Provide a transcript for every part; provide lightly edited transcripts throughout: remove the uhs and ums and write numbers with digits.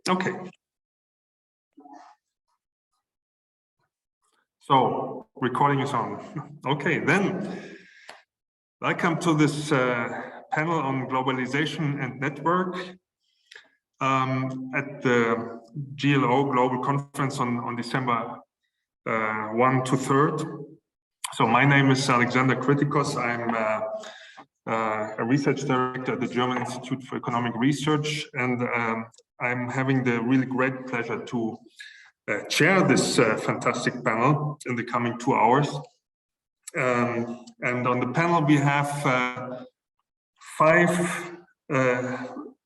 Okay. So recording is on. Okay, then welcome to this panel on globalization and network at the GLO Global Conference on December 1 to 3rd. So my name is Alexander Kritikos. I'm a research director at the German Institute for Economic Research, and I'm having the really great pleasure to chair this fantastic panel in the coming 2 hours. And on the panel we have 5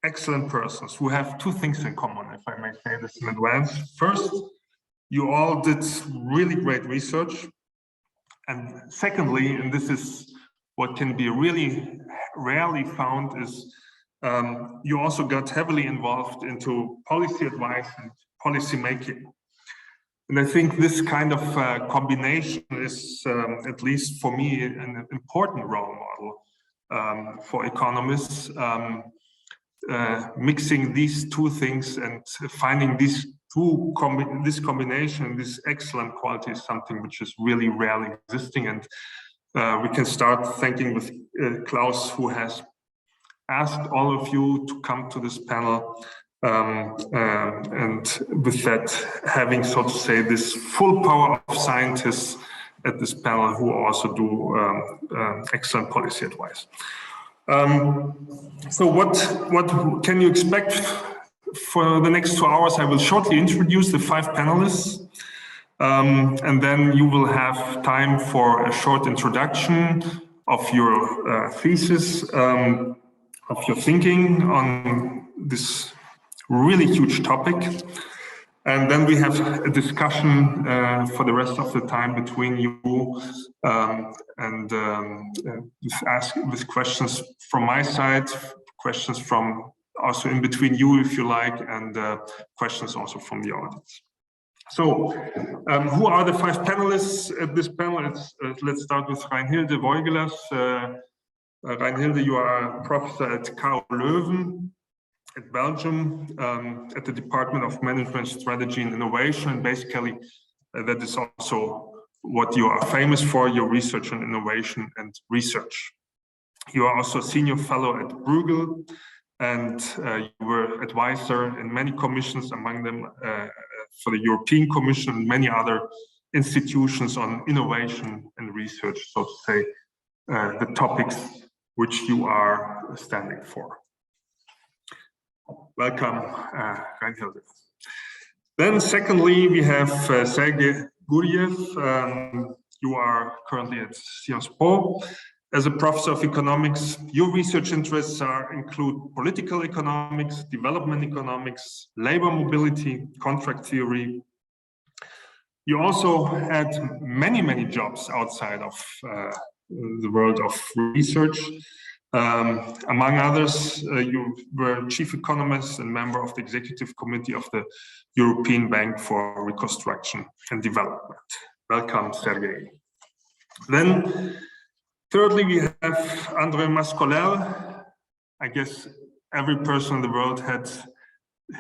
excellent persons who have 2 things in common, if I may say this in advance. First, you all did really great research. And secondly, and this is what can be really rarely found, is you also got heavily involved into policy advice and policy making. And I think this kind of combination is, at least for me, an important role model for economists. Mixing these 2 things and finding this combination, this excellent quality, is something which is really rarely existing. And we can start thanking with Klaus, who has asked all of you to come to this panel. And with that, having, so to say, this full power of scientists at this panel who also do excellent policy advice. So what can you expect for the next 2 hours? I will shortly introduce the 5 panelists, and then you will have time for a short introduction of your thesis, of your thinking on this really huge topic. And then we have a discussion for the rest of the time between you and with questions from my side, questions from also in between you, if you like, and questions also from the audience. So who are the 5 panelists at this panel? Let's start with Reinhilde Voigelas. Reinhilde, you are a professor at KU Leuven at Belgium, at the Department of Management, Strategy and Innovation. And basically, that is also what you are famous for, your research on innovation and research. You are also a senior fellow at Bruegel, and you were advisor in many commissions, among them for the European Commission and many other institutions on innovation and research, so to say, the topics which you are standing for. Welcome, Reinhilde. Then secondly, we have Sergei Guriev. You are currently at Sciences Po. As a professor of economics, your research interests include political economics, development economics, labor mobility, contract theory. You also had many jobs outside of the world of research. Among others, you were chief economist and member of the executive committee of the European Bank for Reconstruction and Development. Welcome, Sergei. Then, thirdly, we have Andreu Mas-Colell. I guess every person in the world had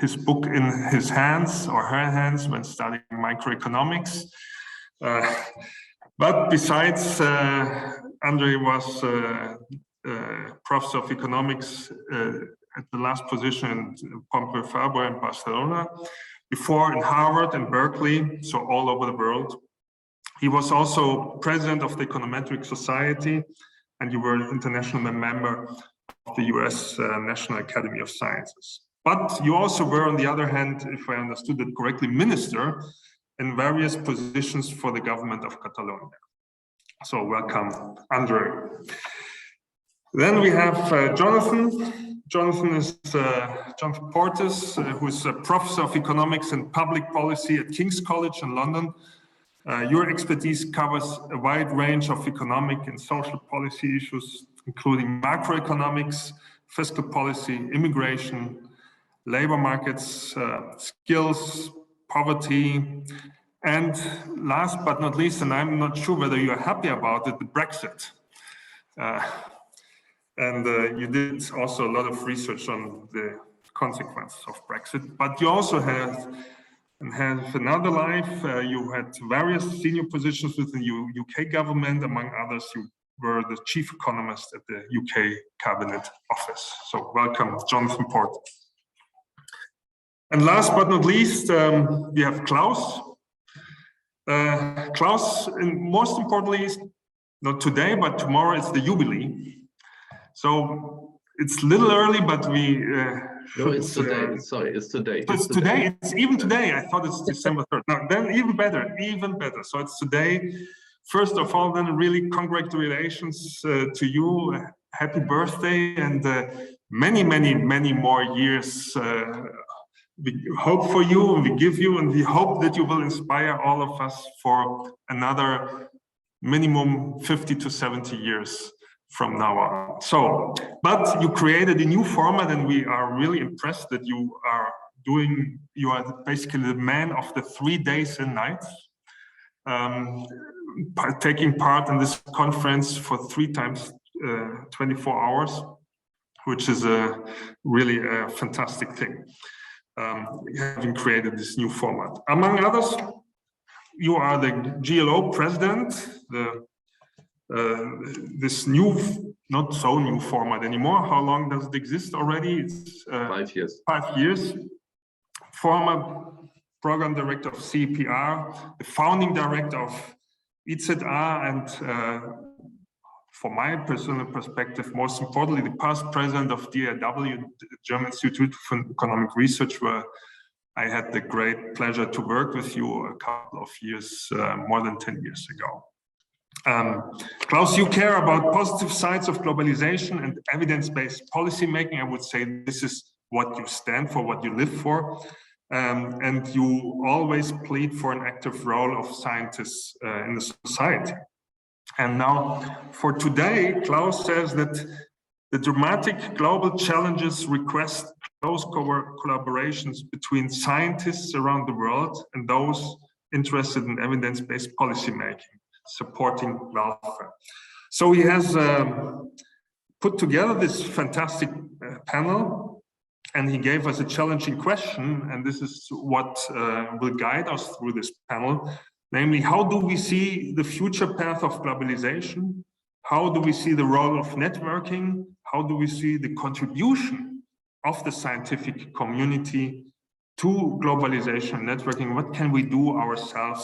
his book in his hands or her hands when studying microeconomics. But besides, Andreu was professor of economics at the last position in Pompeu, Fabra in Barcelona, before in Harvard and Berkeley, so all over the world. He was also president of the Econometric Society, and you were an international member of the US National Academy of Sciences. But you also were, on the other hand, if I understood it correctly, minister in various positions for the government of Catalonia. So welcome, Andreu. Then we have Jonathan. Jonathan is Jonathan Portes, who is a professor of economics and public policy at King's College in London. Your expertise covers a wide range of economic and social policy issues, including macroeconomics, fiscal policy, immigration, labor markets, skills, poverty, and last but not least, and I'm not sure whether you're happy about it, the Brexit. And you did also a lot of research on the consequences of Brexit. But you also have another life. You had various senior positions within the UK government. Among others, you were the chief economist at the UK Cabinet Office. So welcome, Jonathan Porter. And last but not least, we have Klaus. Klaus, and most importantly, not today, but tomorrow is the Jubilee. So it's a little early, but we... no, it's today. Sorry, it's today. It's today. It's even today. I thought it's December 3rd. No, then even better, even better. So it's today. First of all, then really congratulations to you. Happy birthday and many, many, many more years. We hope for you and we give you, and we hope that you will inspire all of us for another minimum 50 to 70 years from now on. So, but you created a new format and we are really impressed that you are basically the man of the 3 days and nights, taking part in this conference for 3 times 24 hours, which is really a fantastic thing. Having created this new format. Among others, you are the GLO president, this new, not so new format anymore. How long does it exist already? It's 5 years. 5 years. Former program director of CEPR, the founding director of ECET, and from my personal perspective, most importantly, the past president of DAW, the German Institute for Economic Research, where I had the great pleasure to work with you a couple of years, more than 10 years ago. Klaus, you care about positive sides of globalization and evidence-based policy making. I would say this is what you stand for, what you live for. And you always plead for an active role of scientists in the society. And now for today, Klaus says that the dramatic global challenges request close collaborations between scientists around the world and those interested in evidence-based policymaking, supporting welfare. So he has put together this fantastic panel, and he gave us a challenging question, and this is what will guide us through this panel. Namely, how do we see the future path of globalization? How do we see the role of networking? How do we see the contribution of the scientific community to globalization and networking? What can we do ourselves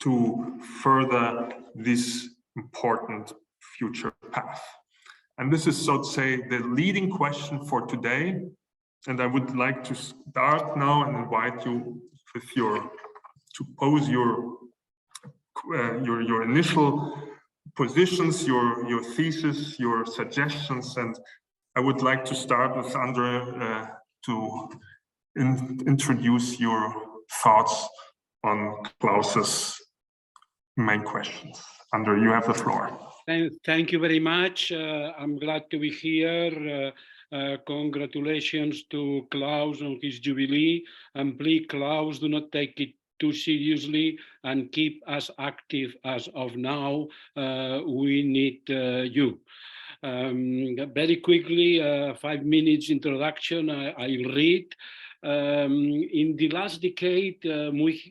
to further this important future path? And this is, so to say, the leading question for today. And I would like to start now and invite you with to pose your initial positions, your thesis, your suggestions, and I would like to start with Andreu to introduce your thoughts on Klaus's main questions. Andreu, you have the floor. Thank you very much. I'm glad to be here. Congratulations to Klaus on his jubilee, and please, Klaus, do not take it too seriously and keep as active as of now. We need you. Very quickly, 5 minutes introduction, I'll read. In the last decade,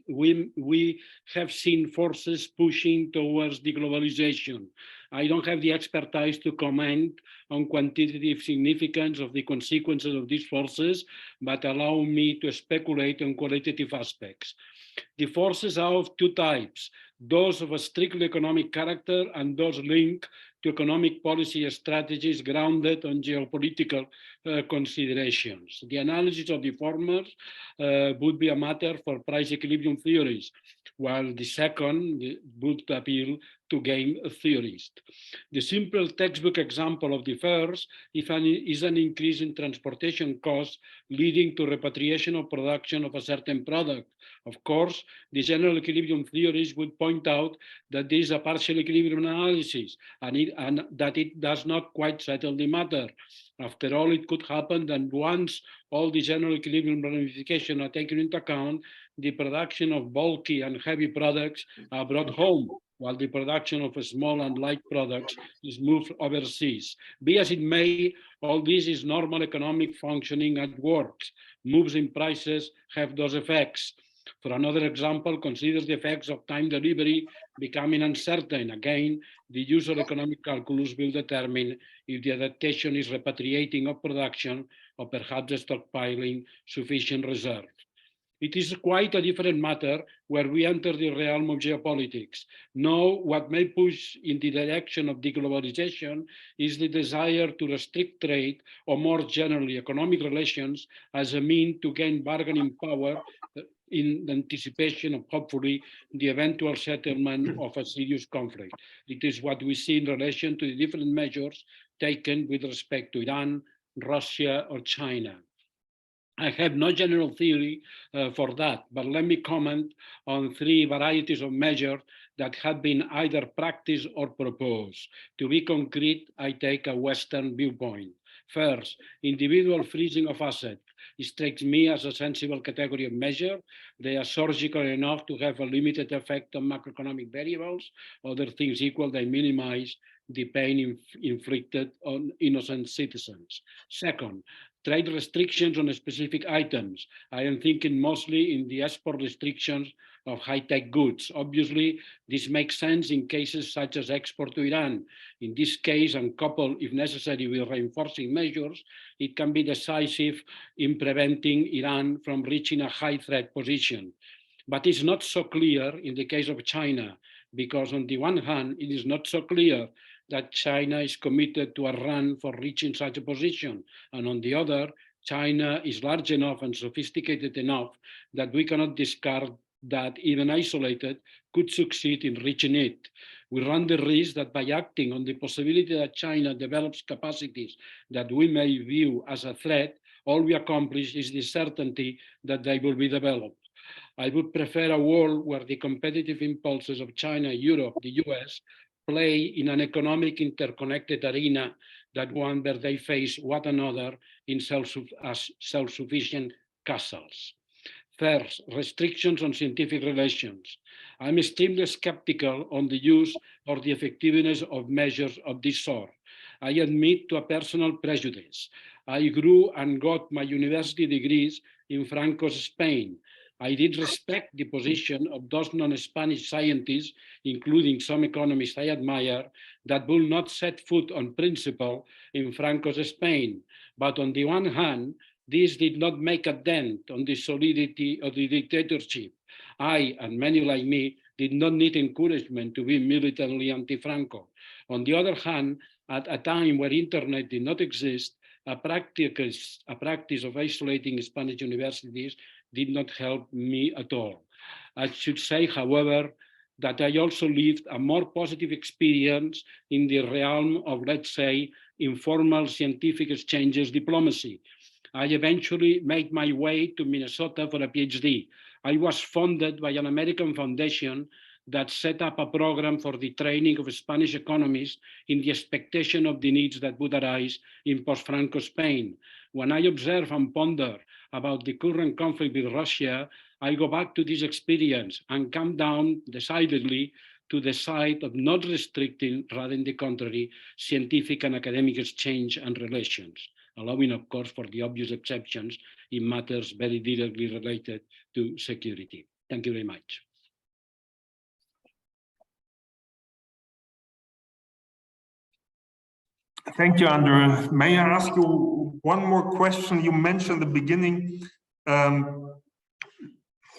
we have seen forces pushing towards deglobalization. I don't have the expertise to comment on quantitative significance of the consequences of these forces, but allow me to speculate on qualitative aspects. The forces are of 2 types, those of a strictly economic character and those linked to economic policy strategies grounded on geopolitical considerations. The analysis of the former would be a matter for price equilibrium theories, while the second would appeal to game theorists. The simple textbook example of the first is an increase in transportation costs leading to repatriation of production of a certain product. Of course, the general equilibrium theories would point out that this is a partial equilibrium analysis and that it does not quite settle the matter. After all, it could happen that once all the general equilibrium ramifications are taken into account, the production of bulky and heavy products are brought home, while the production of small and light products is moved overseas. Be as it may, all this is normal economic functioning at work. Moves in prices have those effects. For another example, consider the effects of time delivery becoming uncertain. Again, the use of economic calculus will determine if the adaptation is repatriating of production or perhaps stockpiling sufficient reserve. It is quite a different matter where we enter the realm of geopolitics. Now, what may push in the direction of deglobalization is the desire to restrict trade, or more generally economic relations, as a means to gain bargaining power in anticipation of, hopefully, the eventual settlement of a serious conflict. It is what we see in relation to the different measures taken with respect to Iran, Russia, or China. I have no general theory for that, but let me comment on three varieties of measures that have been either practiced or proposed. To be concrete, I take a Western viewpoint. First, individual freezing of assets. It strikes me as a sensible category of measure. They are surgical enough to have a limited effect on macroeconomic variables. Other things equal, they minimize the pain inflicted on innocent citizens. Second, trade restrictions on specific items. I am thinking mostly in the export restrictions of high-tech goods. Obviously, this makes sense in cases such as export to Iran. In this case, and coupled, if necessary, with reinforcing measures, it can be decisive in preventing Iran from reaching a high threat position. But it's not so clear in the case of China, because on the one hand, it is not so clear that China is committed to a run for reaching such a position. And on the other, China is large enough and sophisticated enough that we cannot discard that even isolated could succeed in reaching it. We run the risk that by acting on the possibility that China develops capacities that we may view as a threat, all we accomplish is the certainty that they will be developed. I would prefer a world where the competitive impulses of China, Europe, the US, play in an economic interconnected arena that one where they face one another in self-sufficient castles. First, restrictions on scientific relations. I'm extremely skeptical on the use or the effectiveness of measures of this sort. I admit to a personal prejudice. I grew and got my university degrees in Franco's Spain. I did respect the position of those non-Spanish scientists, including some economists I admire, that will not set foot on principle in Franco's Spain. But on the one hand, this did not make a dent on the solidity of the dictatorship. I, and many like me, did not need encouragement to be militantly anti-Franco. On the other hand, at a time where internet did not exist, a practice of isolating Spanish universities did not help me at all. I should say, however, that I also lived a more positive experience in the realm of, let's say, informal scientific exchanges diplomacy. I eventually made my way to Minnesota for a PhD. I was funded by an American foundation that set up a program for the training of Spanish economists in the expectation of the needs that would arise in post-Franco Spain. When I observe and ponder about the current conflict with Russia, I go back to this experience and come down decidedly to the side of not restricting, rather than the contrary, scientific and academic exchange and relations, allowing, of course, for the obvious exceptions in matters very directly related to security. Thank you very much. Thank you, Andrew. May I ask you one more question? You mentioned at the beginning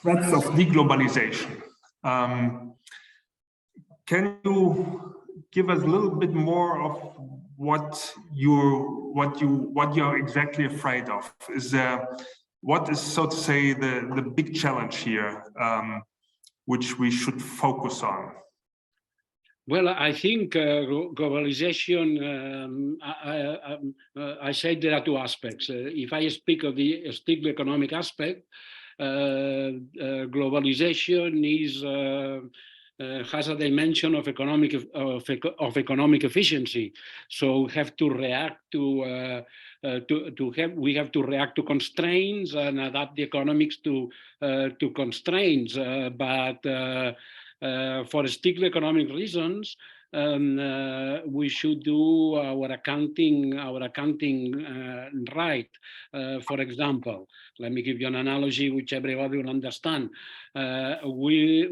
threats of deglobalization. Can you give us a little bit more of what you're exactly afraid of? What is, so to say, the big challenge here, which we should focus on? Well, I think globalization, I say there are two aspects. If I speak of the strictly economic aspect, globalization is has a dimension of economic efficiency. So we have to react to react to constraints and adapt the economics to constraints. But for strictly economic reasons, we should do our accounting right. For example, let me give you an analogy which everybody will understand. We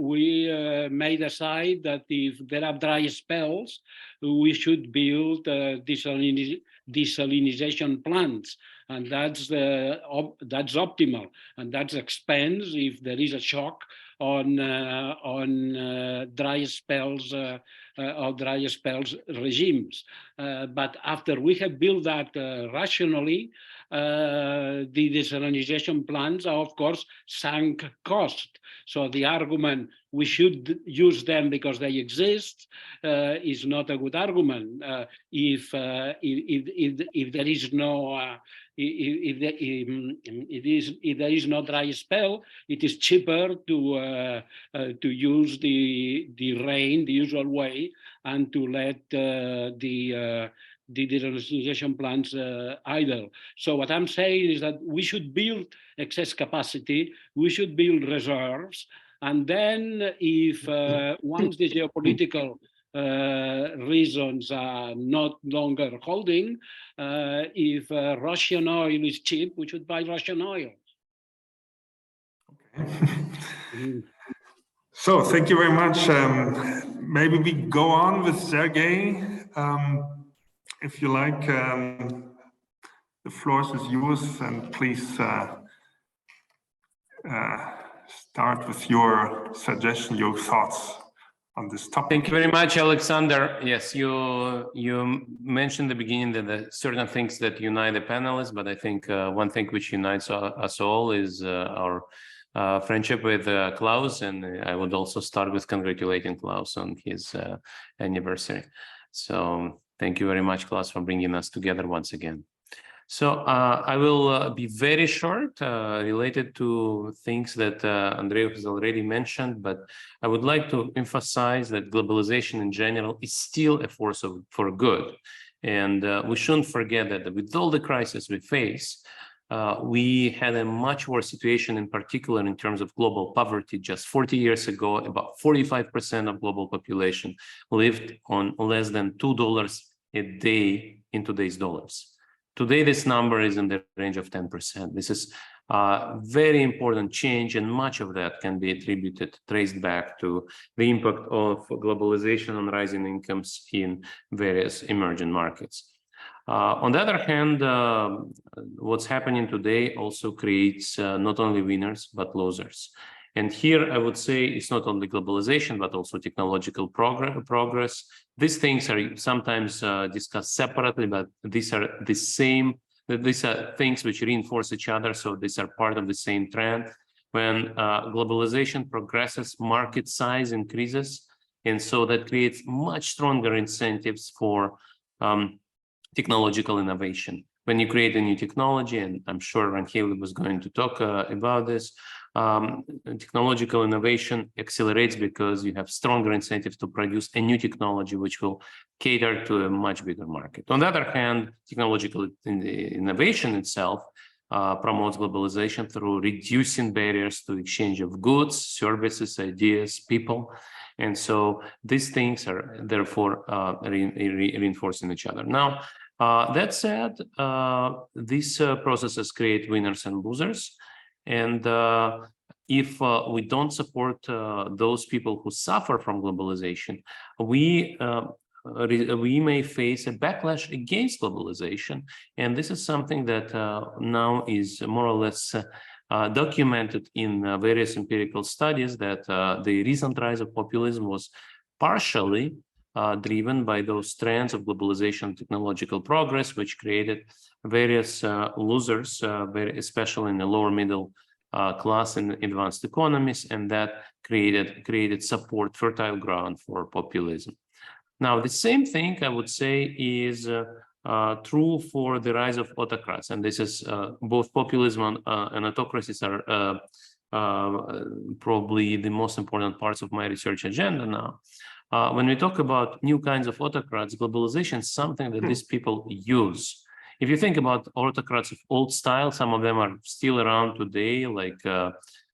may decide that if there are dry spells, we should build desalinization plants, and that's optimal, and that's expense if there is a shock on dry spells or dry spells regimes. But after we have built that rationally, the desalinization plants are, of course, sunk cost. So the argument we should use them because they exist is not a good argument. If there is no if there is no dry spell, it is cheaper to use the rain the usual way and to let the desalinization plants idle. So what I'm saying is that we should build excess capacity, we should build reserves, and then if once the geopolitical reasons are not longer holding, if Russian oil is cheap, we should buy Russian oil. Okay. So thank you very much. Maybe we go on with Sergei. If you like, the floor is yours, and please start with your suggestion, your thoughts on this topic. Thank you very much, Alexander. Yes, you mentioned at the beginning that there are certain things that unite the panelists, but I think one thing which unites us all is our friendship with Klaus, and I would also start with congratulating Klaus on his anniversary. So thank you very much, Klaus, for bringing us together once again. So I will be very short related to things that Andreu has already mentioned, but I would like to emphasize that globalization in general is still a force for good. And we shouldn't forget that with all the crises we face, we had a much worse situation, in particular in terms of global poverty. Just 40 years ago, about 45% of global population lived on less than $2 a day in today's dollars. Today, this number is in the range of 10%. This is a very important change, and much of that can be traced back to the impact of globalization on rising incomes in various emerging markets. On the other hand, what's happening today also creates not only winners, but losers. And here I would say it's not only globalization, but also technological progress. These things are sometimes discussed separately, but these are the same, these are things which reinforce each other. So these are part of the same trend. When globalization progresses, market size increases. And so that creates much stronger incentives for technological innovation. When you create a new technology, and I'm sure Ranhele was going to talk about this, technological innovation accelerates because you have stronger incentives to produce a new technology which will cater to a much bigger market. On the other hand, technological innovation itself promotes globalization through reducing barriers to exchange of goods, services, ideas, people. And so these things are therefore reinforcing each other. Now, that said, these processes create winners and losers. And if we don't support those people who suffer from globalization, we may face a backlash against globalization. And this is something that now is more or less documented in various empirical studies, that the recent rise of populism was partially driven by those trends of globalization and technological progress, which created various losers, especially in the lower middle class and advanced economies, and that created support, fertile ground for populism. Now, the same thing I would say is true for the rise of autocrats, and this is both populism and autocracies are probably the most important parts of my research agenda now. When we talk about new kinds of autocrats, globalization is something that these people use. If you think about autocrats of old style, some of them are still around today, like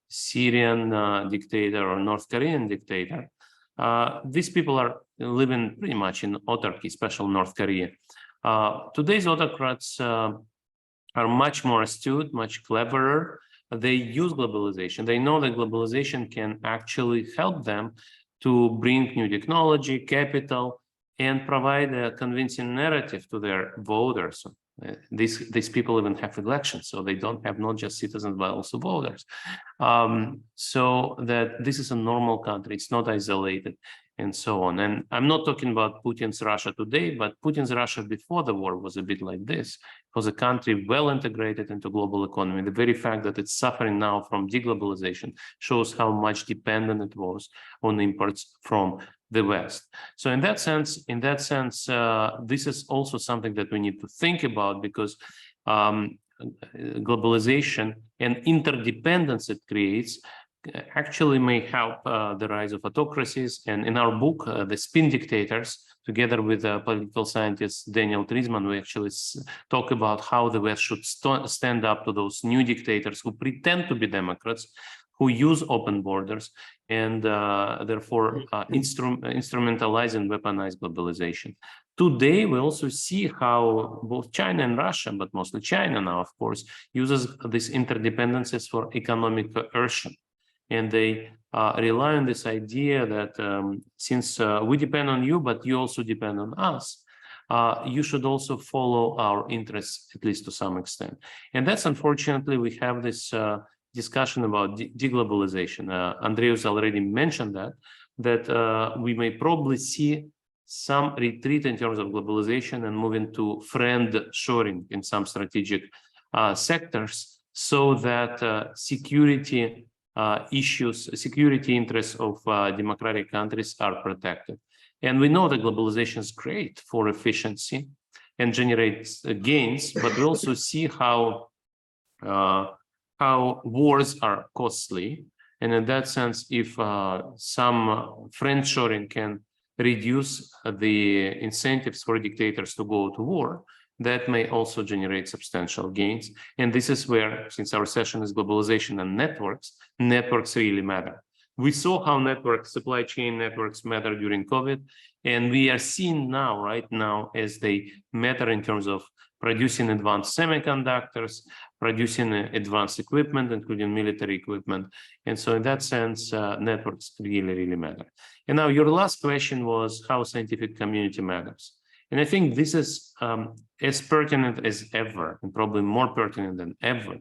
Syrian dictator or North Korean dictator. These people are living pretty much in autarky, especially North Korea. Today's autocrats are much more astute, much cleverer. They use globalization. They know that globalization can actually help them to bring new technology, capital, and provide a convincing narrative to their voters. These people even have elections, so they don't have not just citizens, but also voters. So that this is a normal country, it's not isolated, and so on. And I'm not talking about Putin's Russia today, but Putin's Russia before the war was a bit like this. It was a country well integrated into global economy. The very fact that it's suffering now from deglobalization shows how much dependent it was on imports from the West. So in that sense, this is also something that we need to think about, because globalization and interdependence it creates actually may help the rise of autocracies. And in our book, The Spin Dictators, together with political scientist Daniel Treisman, we actually talk about how the West should stand up to those new dictators who pretend to be Democrats, who use open borders, and therefore instrumentalize and weaponize globalization. Today, we also see how both China and Russia, but mostly China now, of course, uses these interdependencies for economic coercion. And they rely on this idea that since we depend on you, but you also depend on us, you should also follow our interests, at least to some extent. And that's, unfortunately, we have this discussion about deglobalization. Andreus already mentioned that we may probably see some retreat in terms of globalization and moving to friend-shoring in some strategic sectors, so that security interests of democratic countries are protected. And we know that globalization is great for efficiency and generates gains, but we also see how wars are costly. And in that sense, if some friend-shoring can reduce the incentives for dictators to go to war, that may also generate substantial gains. And this is where, since our session is globalization and networks really matter. We saw how supply chain networks matter during COVID, and we are seeing now, right now, as they matter in terms of producing advanced semiconductors, producing advanced equipment, including military equipment. And so in that sense, networks really matter. And now your last question was how scientific community matters. And I think this is as pertinent as ever, and probably more pertinent than ever,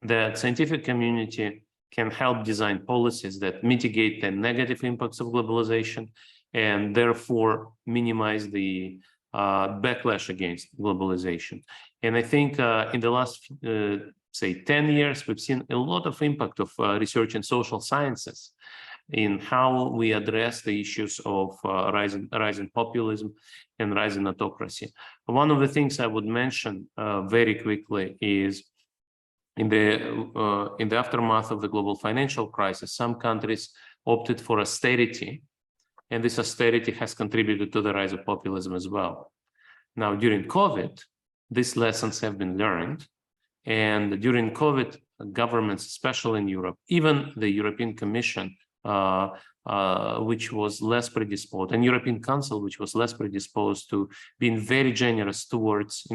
that scientific community can help design policies that mitigate the negative impacts of globalization and therefore minimize the backlash against globalization. And I think in the last, say, 10 years, we've seen a lot of impact of research in social sciences in how we address the issues of rising populism and rising autocracy. One of the things I would mention very quickly is in the aftermath of the global financial crisis, some countries opted for austerity, and this austerity has contributed to the rise of populism as well. Now, during COVID, these lessons have been learned, and during COVID, governments, especially in Europe, even the European Commission, which was less predisposed, and European Council, which was less predisposed to being very generous towards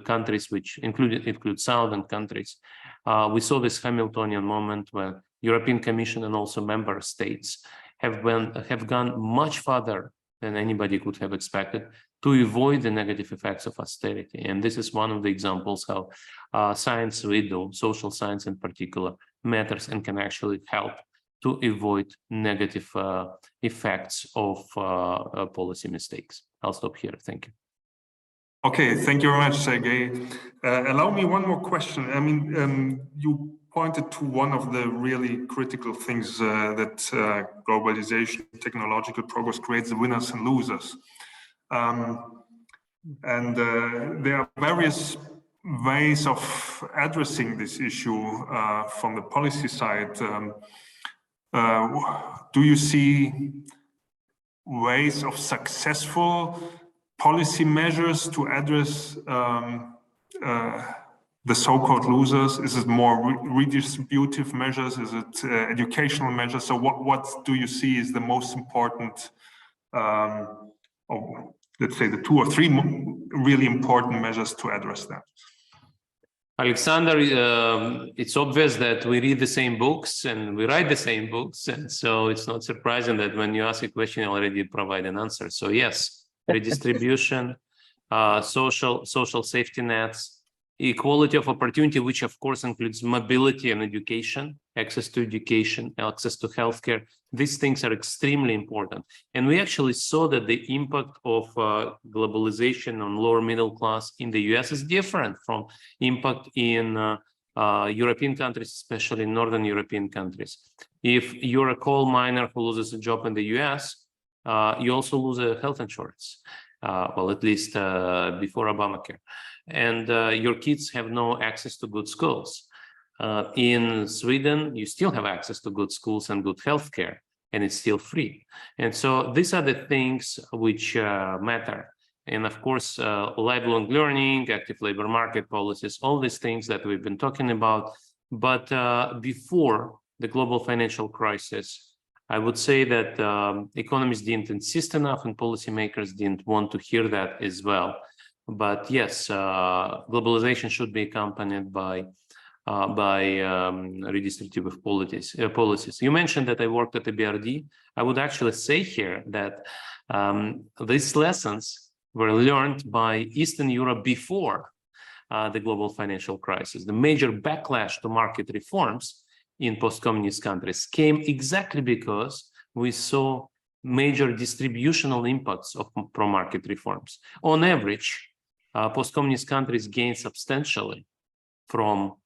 countries which include southern countries. We saw this Hamiltonian moment where European Commission and also member states have gone much further than anybody could have expected to avoid the negative effects of austerity. And this is one of the examples how science we do, social science in particular, matters and can actually help to avoid negative effects of policy mistakes. I'll stop here. Thank you. Okay, thank you very much, Sergei. Allow me one more question. I mean, you pointed to one of the really critical things that globalization, technological progress creates the winners and losers. There are various ways of addressing this issue from the policy side. Do you see ways of successful policy measures to address the so-called losers? Is it more redistributive measures? Is it educational measures? So what do you see is the most important, let's say the 2 or 3 really important measures to address that? Alexander, it's obvious that we read the same books and we write the same books. And so it's not surprising that when you ask a question, you already provide an answer. So yes, redistribution, social safety nets, equality of opportunity, which of course includes mobility and education, access to education, access to healthcare. These things are extremely important. And we actually saw that the impact of globalization on lower middle class in the US is different from impact in European countries, especially Northern European countries. If you're a coal miner who loses a job in the US, you also lose a health insurance. Well, at least before Obamacare. And your kids have no access to good schools. In Sweden, you still have access to good schools and good healthcare, and it's still free. And so these are the things which matter. And of course, lifelong learning, active labor market policies, all these things that we've been talking about. But before the global financial crisis, I would say that economists didn't insist enough and policymakers didn't want to hear that as well. But yes, globalization should be accompanied by redistributive policies. You mentioned that I worked at the BRD. I would actually say here that these lessons were learned by Eastern Europe before the global financial crisis. The major backlash to market reforms in post-communist countries came exactly because we saw major distributional impacts of pro-market reforms. On average, post-communist countries gained substantially from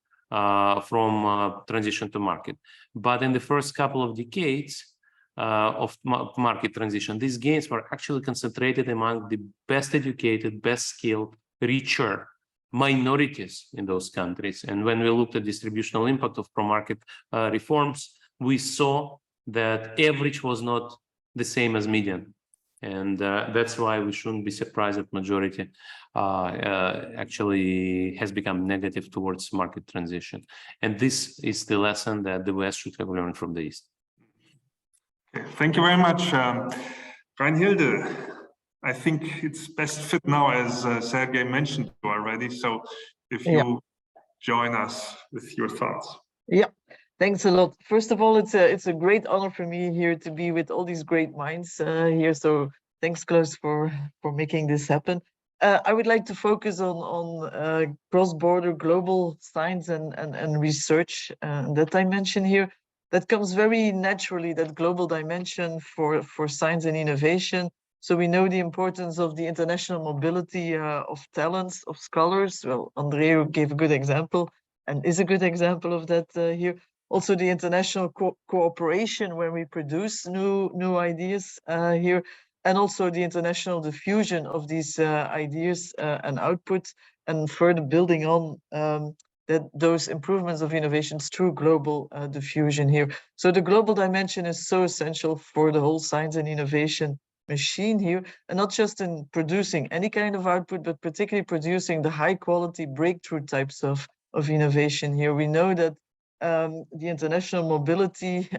transition to market. But in the first couple of decades of market transition, these gains were actually concentrated among the best educated, best skilled, richer minorities in those countries. And when we looked at distributional impact of pro-market reforms, we saw that average was not the same as median. And that's why we shouldn't be surprised that majority actually has become negative towards market transition. And this is the lesson that the West should have learned from the East. Okay, thank you very much. Reinhilde, I think it's best fit now, as Sergei mentioned already. So if you join us with your thoughts. Yeah, thanks a lot. First of all, it's a great honor for me here to be with all these great minds here. So thanks, Klaus, for making this happen. I would like to focus on cross-border global science and research that I mentioned here. That comes very naturally, that global dimension for science and innovation. So we know the importance of the international mobility of talents, of scholars. Well, Andreu gave a good example and is a good example of that here. Also the international cooperation when we produce new ideas here, and also the international diffusion of these ideas and outputs, and further building on those improvements of innovations through global diffusion here. So the global dimension is so essential for the whole science and innovation machine here, and not just in producing any kind of output, but particularly producing the high quality breakthrough types of innovation here. We know that the international mobility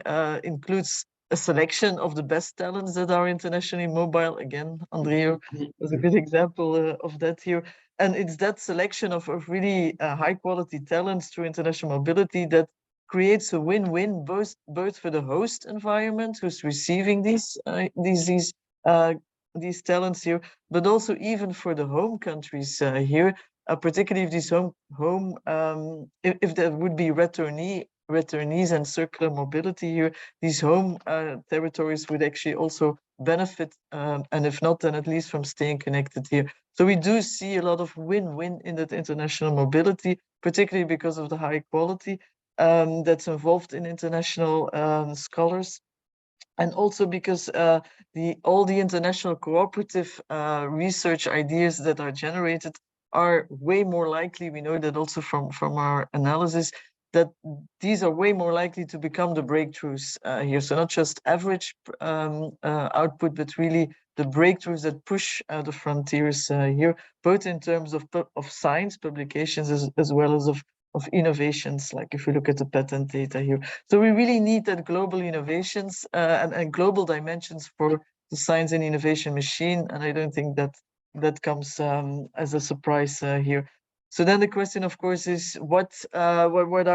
includes a selection of the best talents that are internationally mobile. Again, Andreu was a good example of that here. And it's that selection of really high quality talents through international mobility that creates a win-win, both for the host environment who's receiving these talents here, but also even for the home countries here, particularly if these if there would be returnees and circular mobility here, these home territories would actually also benefit, and if not, then at least from staying connected here. So we do see a lot of win-win in that international mobility, particularly because of the high quality that's involved in international scholars. And also because all the international cooperative research ideas that are generated are way more likely, we know that also from our analysis, that these are way more likely to become the breakthroughs here. So not just average output, but really the breakthroughs that push the frontiers here, both in terms of science publications as well as of innovations, like if we look at the patent data here. So we really need that global innovations and global dimensions for the science and innovation machine. And I don't think that comes as a surprise here. So then the question, of course, is what are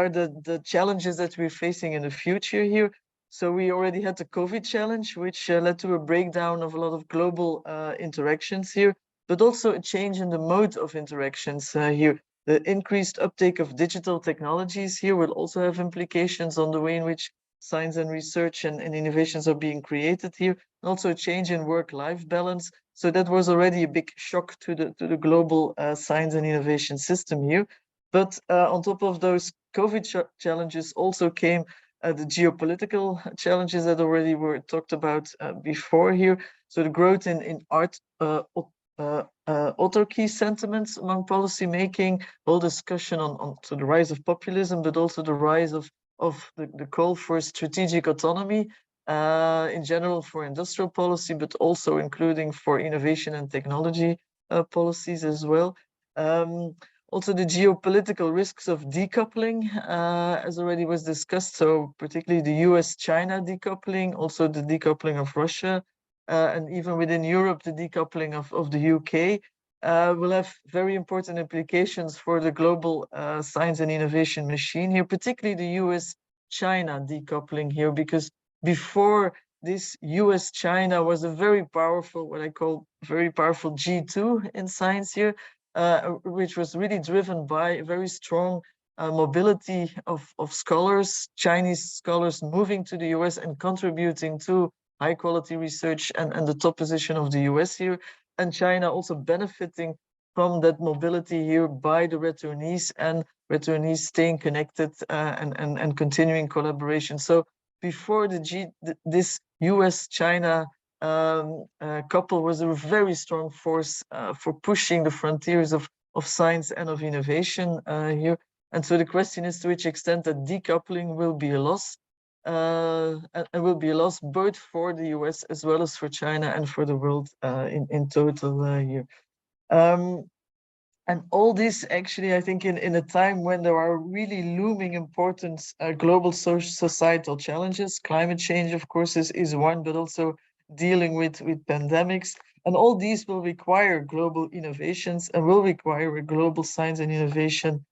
the challenges that we're facing in the future here? So we already had the COVID challenge, which led to a breakdown of a lot of global interactions here, but also a change in the mode of interactions here. The increased uptake of digital technologies here will also have implications on the way in which science and research and innovations are being created here, and also a change in work-life balance. So that was already a big shock to the global science and innovation system here. But on top of those COVID challenges also came the geopolitical challenges that already were talked about before here. So the growth in autarky sentiments among policy making, whole discussion on so the rise of populism, but also the rise of the call for strategic autonomy in general for industrial policy, but also including for innovation and technology policies as well. Also the geopolitical risks of decoupling, as already was discussed, so particularly the US-China decoupling, also the decoupling of Russia, and even within Europe, the decoupling of the UK will have very important implications for the global science and innovation machine here, particularly the US-China decoupling here, because before this, US-China was a very powerful, what I call very powerful G2 in science here, which was really driven by a very strong mobility of scholars, Chinese scholars moving to the US and contributing to high quality research and the top position of the US here, and China also benefiting from that mobility here by the returnees and returnees staying connected and continuing collaboration. So before this US-China couple was a very strong force for pushing the frontiers of science and of innovation here. And so the question is to which extent that decoupling will be a loss. And will be a loss both for the US as well as for China and for the world in total here. And all this actually, I think in a time when there are really looming important global societal challenges, climate change, of course, is one, but also dealing with pandemics. And all these will require global innovations and will require a global science and innovation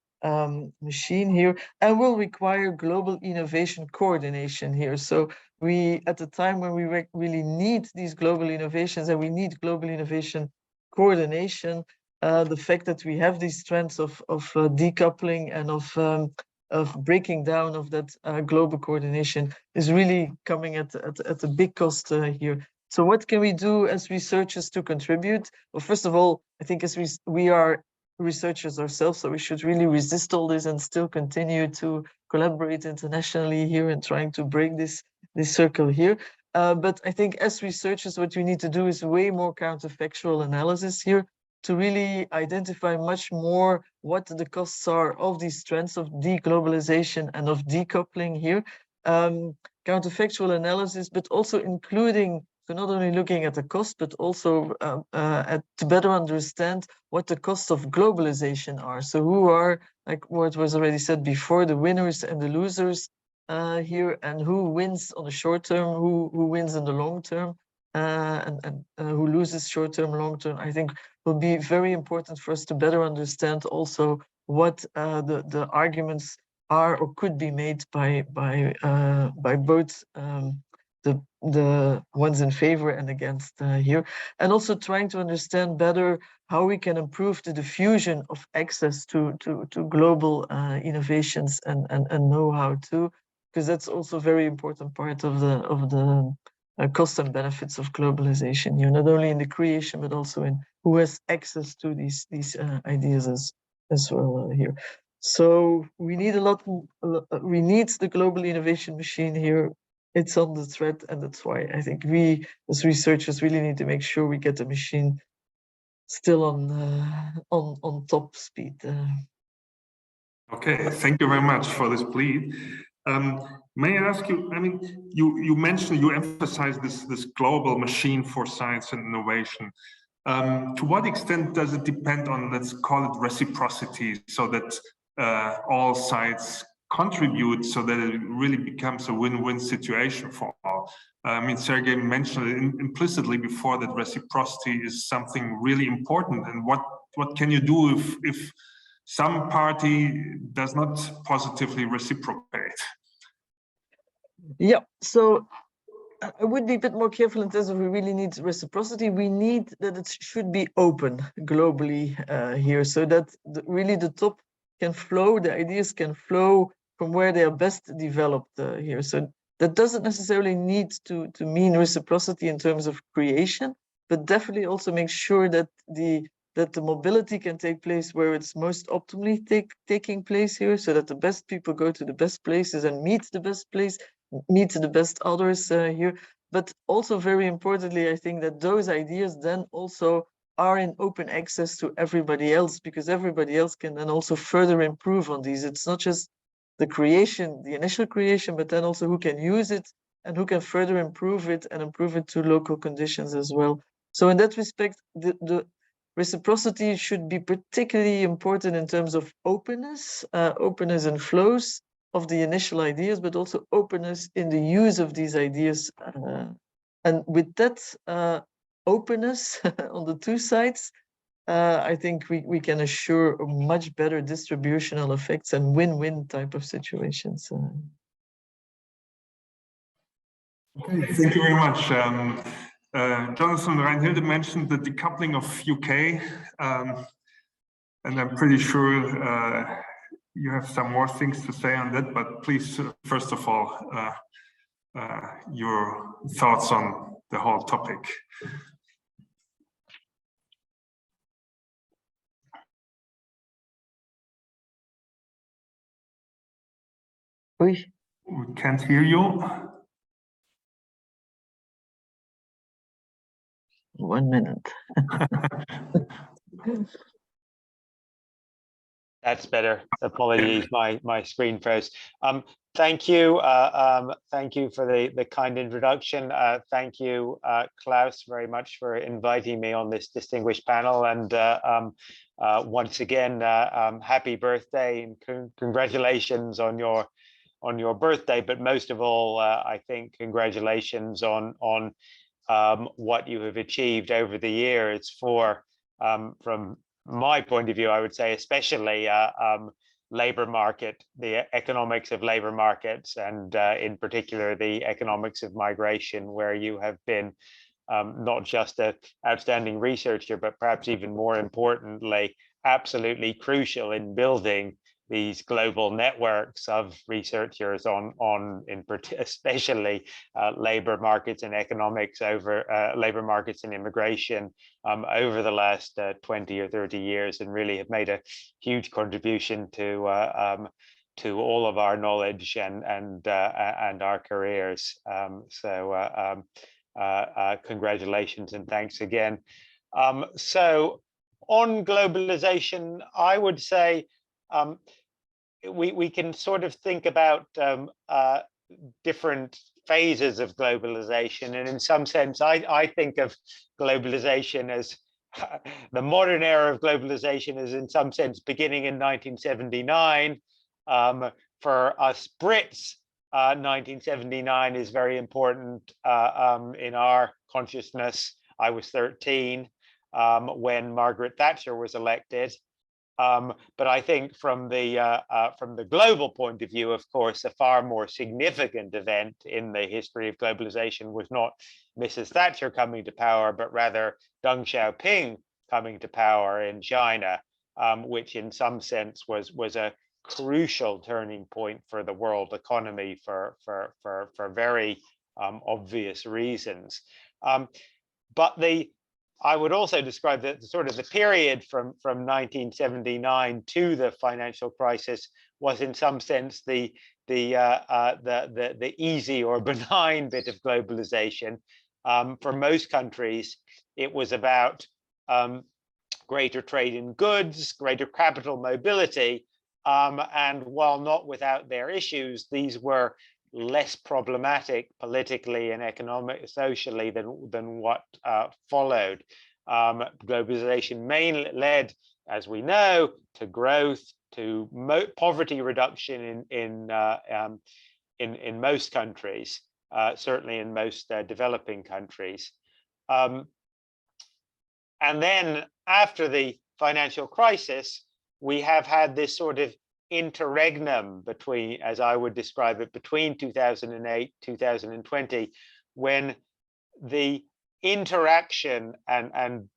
machine here, and will require global innovation coordination here. So we, at the time when we really need these global innovations and we need global innovation coordination, the fact that we have these trends of decoupling and of breaking down of that global coordination is really coming at a big cost here. So what can we do as researchers to contribute? Well, first of all, I think as we are researchers ourselves, so we should really resist all this and still continue to collaborate internationally here and trying to break this circle here. But I think as researchers, what we need to do is way more counterfactual analysis here to really identify much more what the costs are of these trends of deglobalization and of decoupling here. Counterfactual analysis, but also including, so not only looking at the cost, but also to better understand what the costs of globalization are. So who are, like what was already said before, the winners and the losers here, and who wins on the short term, who wins in the long term, and who loses short term, long term. I think will be very important for us to better understand also what the arguments are or could be made by both the ones in favor and against here, and also trying to understand better how we can improve the diffusion of access to global innovations and know-how too, because that's also a very important part of the cost and benefits of globalization here, not only in the creation but also in who has access to these ideas as well here. So we need we need the global innovation machine here. It's on the thread, and that's why I think we as researchers really need to make sure we get the machine still on top speed. Okay, thank you very much for this plea. May I ask you, I mean, you mentioned, you emphasize this global machine for science and innovation. To what extent does it depend on, let's call it reciprocity, so that all sides contribute so that it really becomes a win-win situation for all? I mean, Sergei mentioned it implicitly before that reciprocity is something really important. And what can you do if some party does not positively reciprocate? Yeah, so I would be a bit more careful in terms of we really need reciprocity. We need that it should be open globally here, so that really the top can flow, the ideas can flow from where they are best developed here. So that doesn't necessarily need to mean reciprocity in terms of creation, but definitely also make sure that the mobility can take place where it's most optimally taking place here, so that the best people go to the best places and meet the best place, meet the best others here. But also very importantly, I think that those ideas then also are in open access to everybody else, because everybody else can then also further improve on these. It's not just the creation, the initial creation, but then also who can use it and who can further improve it and improve it to local conditions as well. So in that respect, the reciprocity should be particularly important in terms of openness, openness and flows of the initial ideas, but also openness in the use of these ideas. And with that openness on the two sides, I think we can assure a much better distributional effects and win-win type of situations. Okay, thank you very much. Jonathan Reinhilde mentioned the decoupling of UK, and I'm pretty sure you have some more things to say on that, but please, first of all, your thoughts on the whole topic. We can't hear you. 1 minute. That's better. Apologies, my screen froze. Thank you. Thank you for the kind introduction. Thank you, Klaus, very much for inviting me on this distinguished panel. And once again, happy birthday and congratulations on your birthday. But most of all, I think congratulations on what you have achieved over the years for from my point of view, I would say, especially labor market, the economics of labor markets, and in particular, the economics of migration, where you have been not just an outstanding researcher, but perhaps even more importantly, absolutely crucial in building these global networks of researchers on especially labor markets and economics over labor markets and immigration over the last 20 or 30 years, and really have made a huge contribution to all of our knowledge and our careers. Congratulations and thanks again. So on globalization, I would say we can sort of think about different phases of globalization, and in some sense I think of globalization as the modern era of globalization is in some sense beginning in 1979. For us Brits, 1979 is very important in our consciousness. I was 13 when Margaret Thatcher was elected. But I think from the global point of view, of course, a far more significant event in the history of globalization was not Mrs. Thatcher coming to power, but rather Deng Xiaoping coming to power in China, which in some sense was a crucial turning point for the world economy for very obvious reasons. But I would also describe the sort of the period from 1979 to the financial crisis was in some sense the easy or benign bit of globalization. For most countries, it was about greater trade in goods, greater capital mobility, And while not without their issues, these were less problematic politically and socially than what followed. Globalization mainly led, as we know, to growth, to poverty reduction in most countries, certainly in most developing countries. And then after the financial crisis, we have had this sort of interregnum between, as I would describe it, between 2008, 2020, when the interaction, and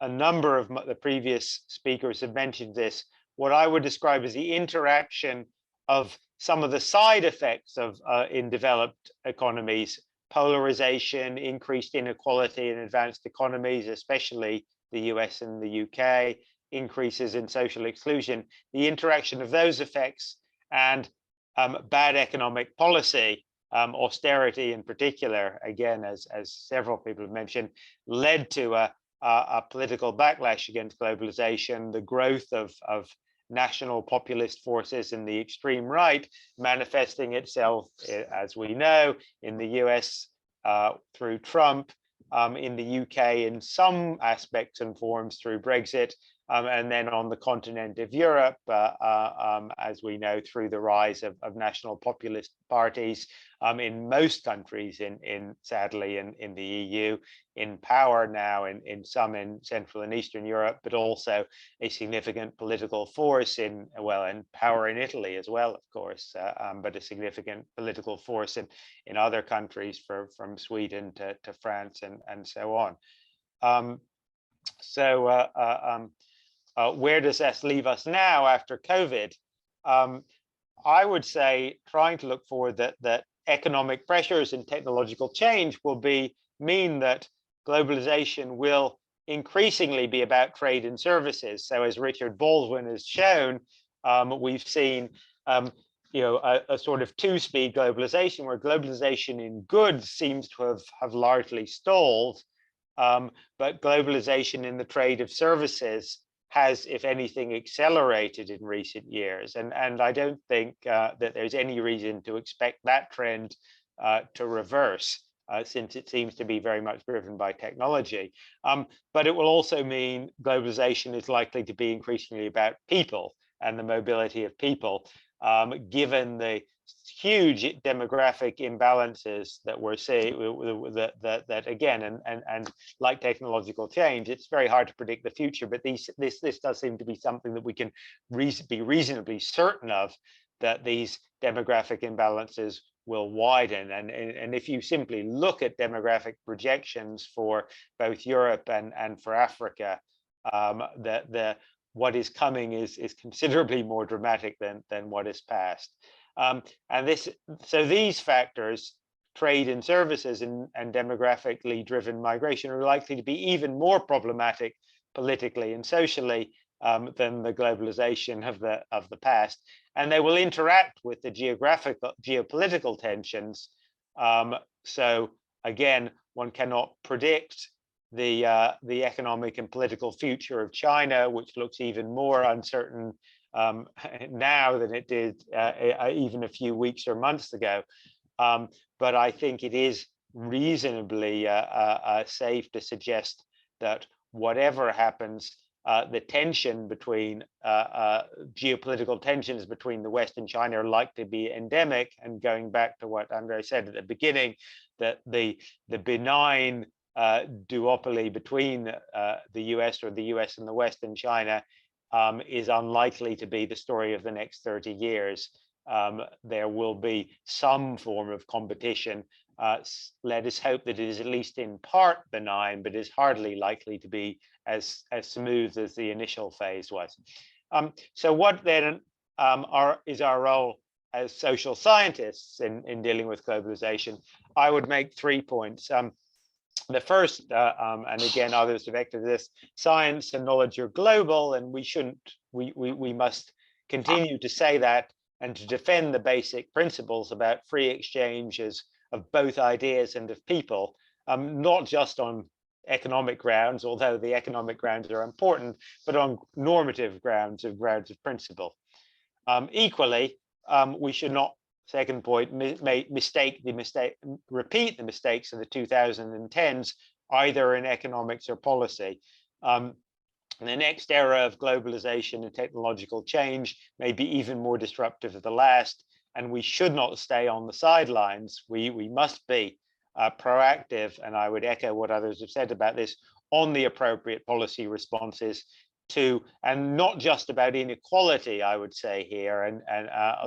a number of the previous speakers have mentioned this, what I would describe as the interaction of some of the side effects of in developed economies, polarization, increased inequality in advanced economies, especially the US and the UK, increases in social exclusion, the interaction of those effects and bad economic policy, austerity in particular, again, as several people have mentioned, led to a political backlash against globalization, the growth of national populist forces in the extreme right, manifesting itself, as we know, in the US through Trump, in the UK in some aspects and forms through Brexit, and then on the continent of Europe, as we know, through the rise of national populist parties in most countries, sadly in the EU, in power now in some in Central and Eastern Europe, but also a significant political force in power in Italy as well, of course, but a significant political force in other countries, from Sweden to France and so on. Where does this leave us now after COVID? I would say, trying to look forward, that economic pressures and technological change will mean that globalization will increasingly be about trade and services. So as Richard Baldwin has shown, we've seen a sort of two-speed globalization, where globalization in goods seems to have largely stalled, but globalization in the trade of services has, if anything, accelerated in recent years. And I don't think that there's any reason to expect that trend to reverse, since it seems to be very much driven by technology. But it will also mean globalization is likely to be increasingly about people and the mobility of people, given the huge demographic imbalances that we're seeing, that again, and like technological change, it's very hard to predict the future, but this does seem to be something that we can be reasonably certain of, that these demographic imbalances will widen. And if you simply look at demographic projections for both Europe and for Africa, what is coming is considerably more dramatic than what is past. So these factors, trade and services and demographically driven migration, are likely to be even more problematic politically and socially than the globalization of the past, and they will interact with the geopolitical tensions. So again, one cannot predict the economic and political future of China, which looks even more uncertain now than it did even a few weeks or months ago. But I think it is reasonably safe to suggest that whatever happens, the tension between geopolitical tensions between the West and China are likely to be endemic. And going back to what Andreu said at the beginning, that the benign duopoly between the US, or the US and the West and China, is unlikely to be the story of the next 30 years. There will be some form of competition. Let us hope that it is at least in part benign, but is hardly likely to be as smooth as the initial phase was. So what then is our role as social scientists in dealing with globalization? I would make 3 points. The first, and again, others have vectored this, science and knowledge are global, and we must continue to say that and to defend the basic principles about free exchanges of both ideas and of people, not just on economic grounds, although the economic grounds are important, but on normative grounds of principle. Equally, we should not, second point, repeat the mistakes of the 2010s, either in economics or policy. The next era of globalization and technological change may be even more disruptive of the last, and we should not stay on the sidelines. We must be proactive, and I would echo what others have said about this, on the appropriate policy responses to, and not just about inequality, I would say here, and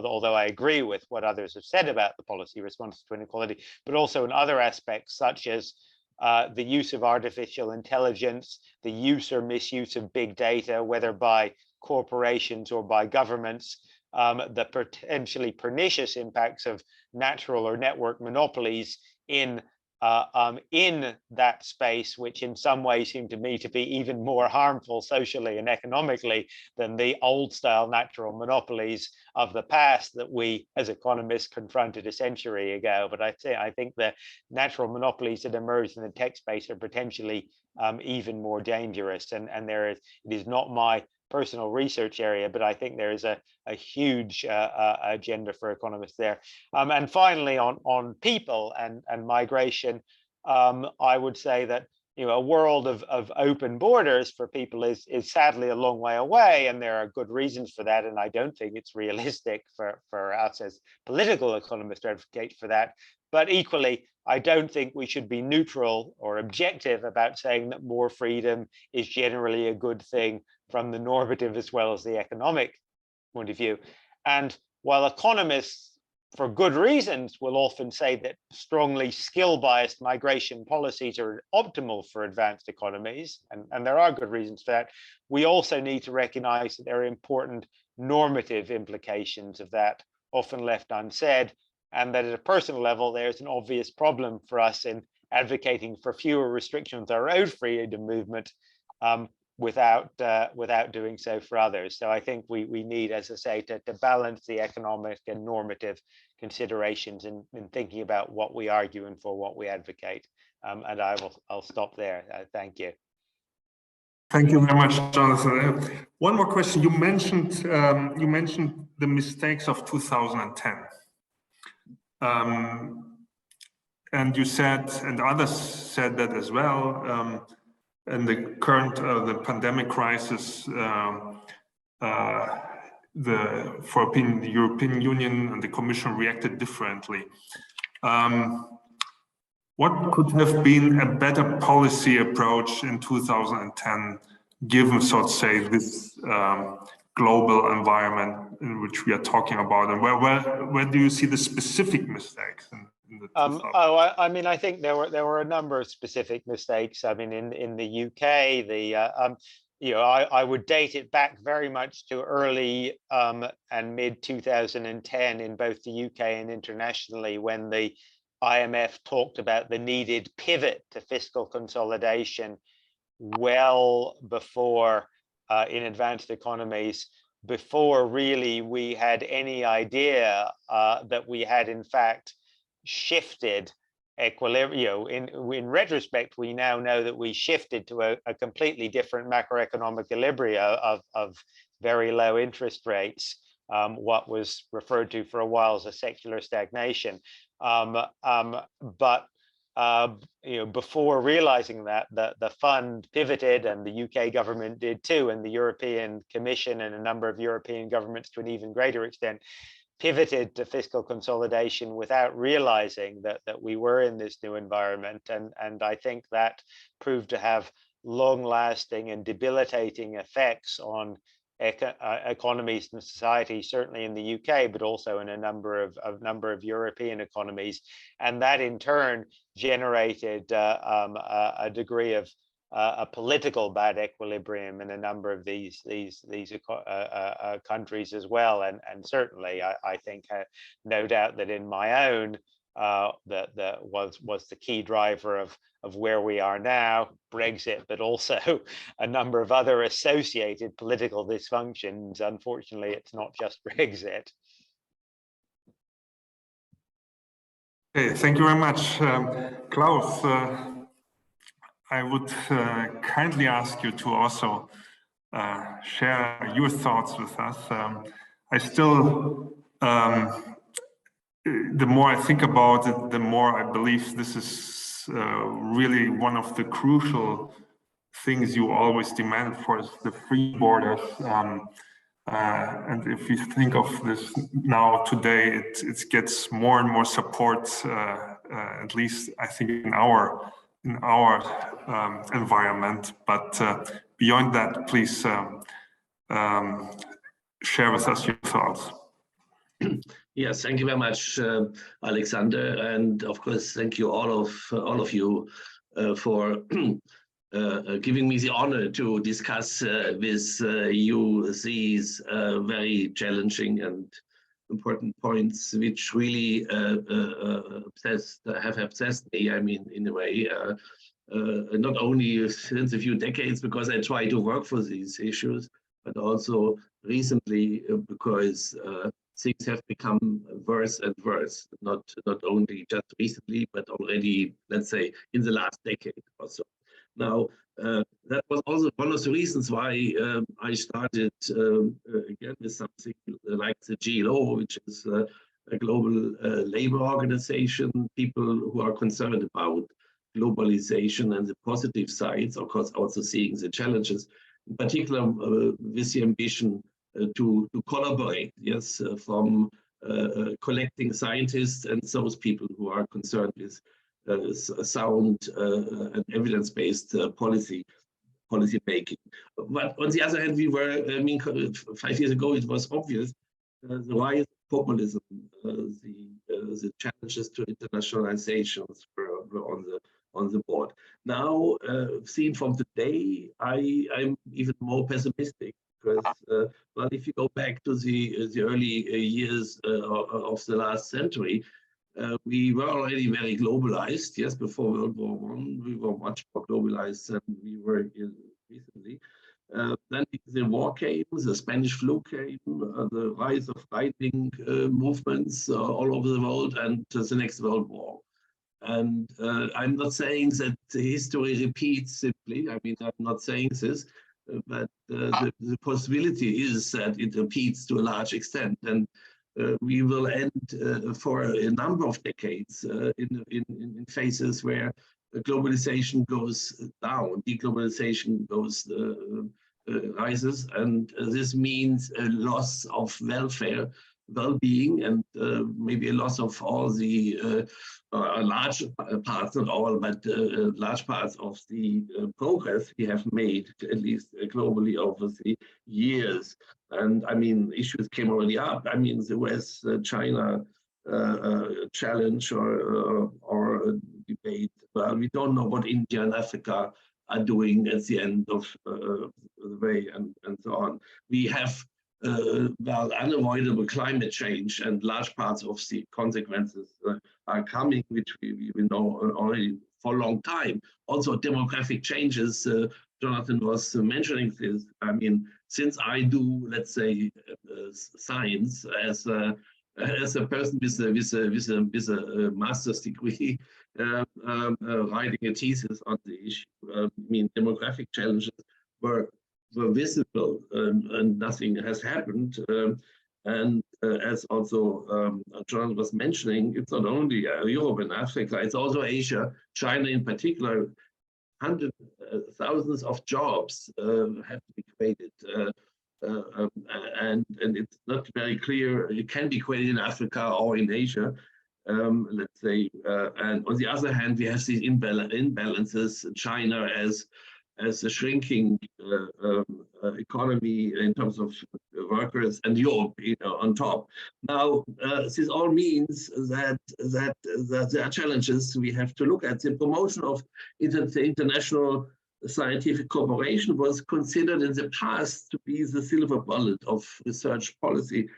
although I agree with what others have said about the policy responses to inequality, but also in other aspects such as the use of artificial intelligence, the use or misuse of big data, whether by corporations or by governments, the potentially pernicious impacts of natural or network monopolies in that space, which in some ways seem to me to be even more harmful socially and economically than the old style natural monopolies of the past that we as economists confronted a century ago. But I think the natural monopolies that emerged in the tech space are potentially even more dangerous. And it is not my personal research area, but I think there is a huge agenda for economists there. And finally, on people and migration, I would say that a world of open borders for people is sadly a long way away, and there are good reasons for that. And I don't think it's realistic for us as political economists to advocate for that. But equally, I don't think we should be neutral or objective about saying that more freedom is generally a good thing from the normative as well as the economic point of view. And while economists, for good reasons, will often say that strongly skill-biased migration policies are optimal for advanced economies, and there are good reasons for that, we also need to recognize that there are important normative implications of that, often left unsaid, and that at a personal level, there's an obvious problem for us in advocating for fewer restrictions on our own freedom movement without doing so for others. So I think we need, as I say, to balance the economic and normative considerations in thinking about what we argue and for what we advocate. And I'll stop there. Thank you. Thank you very much, Jonathan. One more question. You mentioned the mistakes of 2010. And you said, and others said that as well, and the current the pandemic crisis, the European Union and the Commission reacted differently. What could have been a better policy approach in 2010, given, so to say, this global environment in which we are talking about, and where do you see the specific mistakes? I mean, I think there were a number of specific mistakes. I mean, in the UK, I would date it back very much to early and mid 2010 in both the UK and internationally, when the IMF talked about the needed pivot to fiscal consolidation well before in advanced economies, before really we had any idea that we had in fact shifted equilibrium. In retrospect, we now know that we shifted to a completely different macroeconomic equilibrium of very low interest rates, what was referred to for a while as a secular stagnation. But before realizing that, the fund pivoted, and the UK government did too, and the European Commission and a number of European governments to an even greater extent pivoted to fiscal consolidation without realizing that we were in this new environment. And I think that proved to have long-lasting and debilitating effects on economies and society, certainly in the UK, but also in a number of European economies. And that in turn generated a degree of a political bad equilibrium in a number of these countries as well. And certainly, I think no doubt that in my own that was the key driver of where we are now, Brexit, but also a number of other associated political dysfunctions. Unfortunately, it's not just Brexit. Okay, thank you very much, Klaus. I would kindly ask you to also share your thoughts with us. I still, the more I think about it, the more I believe this is really one of the crucial things you always demand for is the free borders. And if you think of this now today, it gets more and more support, at least I think in our environment. But beyond that, please share with us your thoughts. Yes, thank you very much, Alexander, and of course, thank you all of you for giving me the honor to discuss with you these very challenging and important points, which really have obsessed me. I mean, in a way, not only since a few decades, because I try to work for these issues, but also recently because things have become worse and worse. Not only just recently, but already, let's say, in the last decade or so. Now, that was also one of the reasons why I started again with something like the GLO, which is a global labor organization, people who are concerned about globalization and the positive sides, of course, also seeing the challenges, in particular with the ambition to collaborate, yes, from collecting scientists and those people who are concerned with sound and evidence-based policy making. But on the other hand, we were, I mean, 5 years ago, it was obvious the rise of populism, the challenges to internationalizations were on the board. Now, seen from today, I'm even more pessimistic because, well, if you go back to the early years of the last century, we were already very globalized. Yes, before World War I, we were much more globalized than we were recently. Then the war came, the Spanish flu came, the rise of right-wing movements all over the world, and the next World War. And I'm not saying that history repeats simply. I mean, I'm not saying this, but the possibility is that it repeats to a large extent. And we will end for a number of decades in phases where globalization goes down, deglobalization goes rises, and this means a loss of welfare, well-being, and maybe a loss of all the large parts, not all, but large parts of the progress we have made, at least globally over the years. And I mean, issues came already up. I mean, the US-China challenge or debate. Well, we don't know what India and Africa are doing at the end of the way, and so on. We have well, unavoidable climate change, and large parts of the consequences are coming, which we know already for a long time. Also, demographic changes. Jonathan was mentioning this. I mean, since I do, let's say, science as a person with a master's degree, writing a thesis on the issue, I mean, demographic challenges were visible, and nothing has happened. And as also John was mentioning, it's not only Europe and Africa, it's also Asia, China in particular. Hundreds, thousands of jobs have to be created. And it's not very clear, it can be created in Africa or in Asia, let's say. And on the other hand, we have these imbalances. China as a shrinking economy in terms of workers, and Europe, you know, on top. Now, this all means that there are challenges we have to look at. The promotion of international scientific cooperation was considered in the past to be the silver bullet of research policy.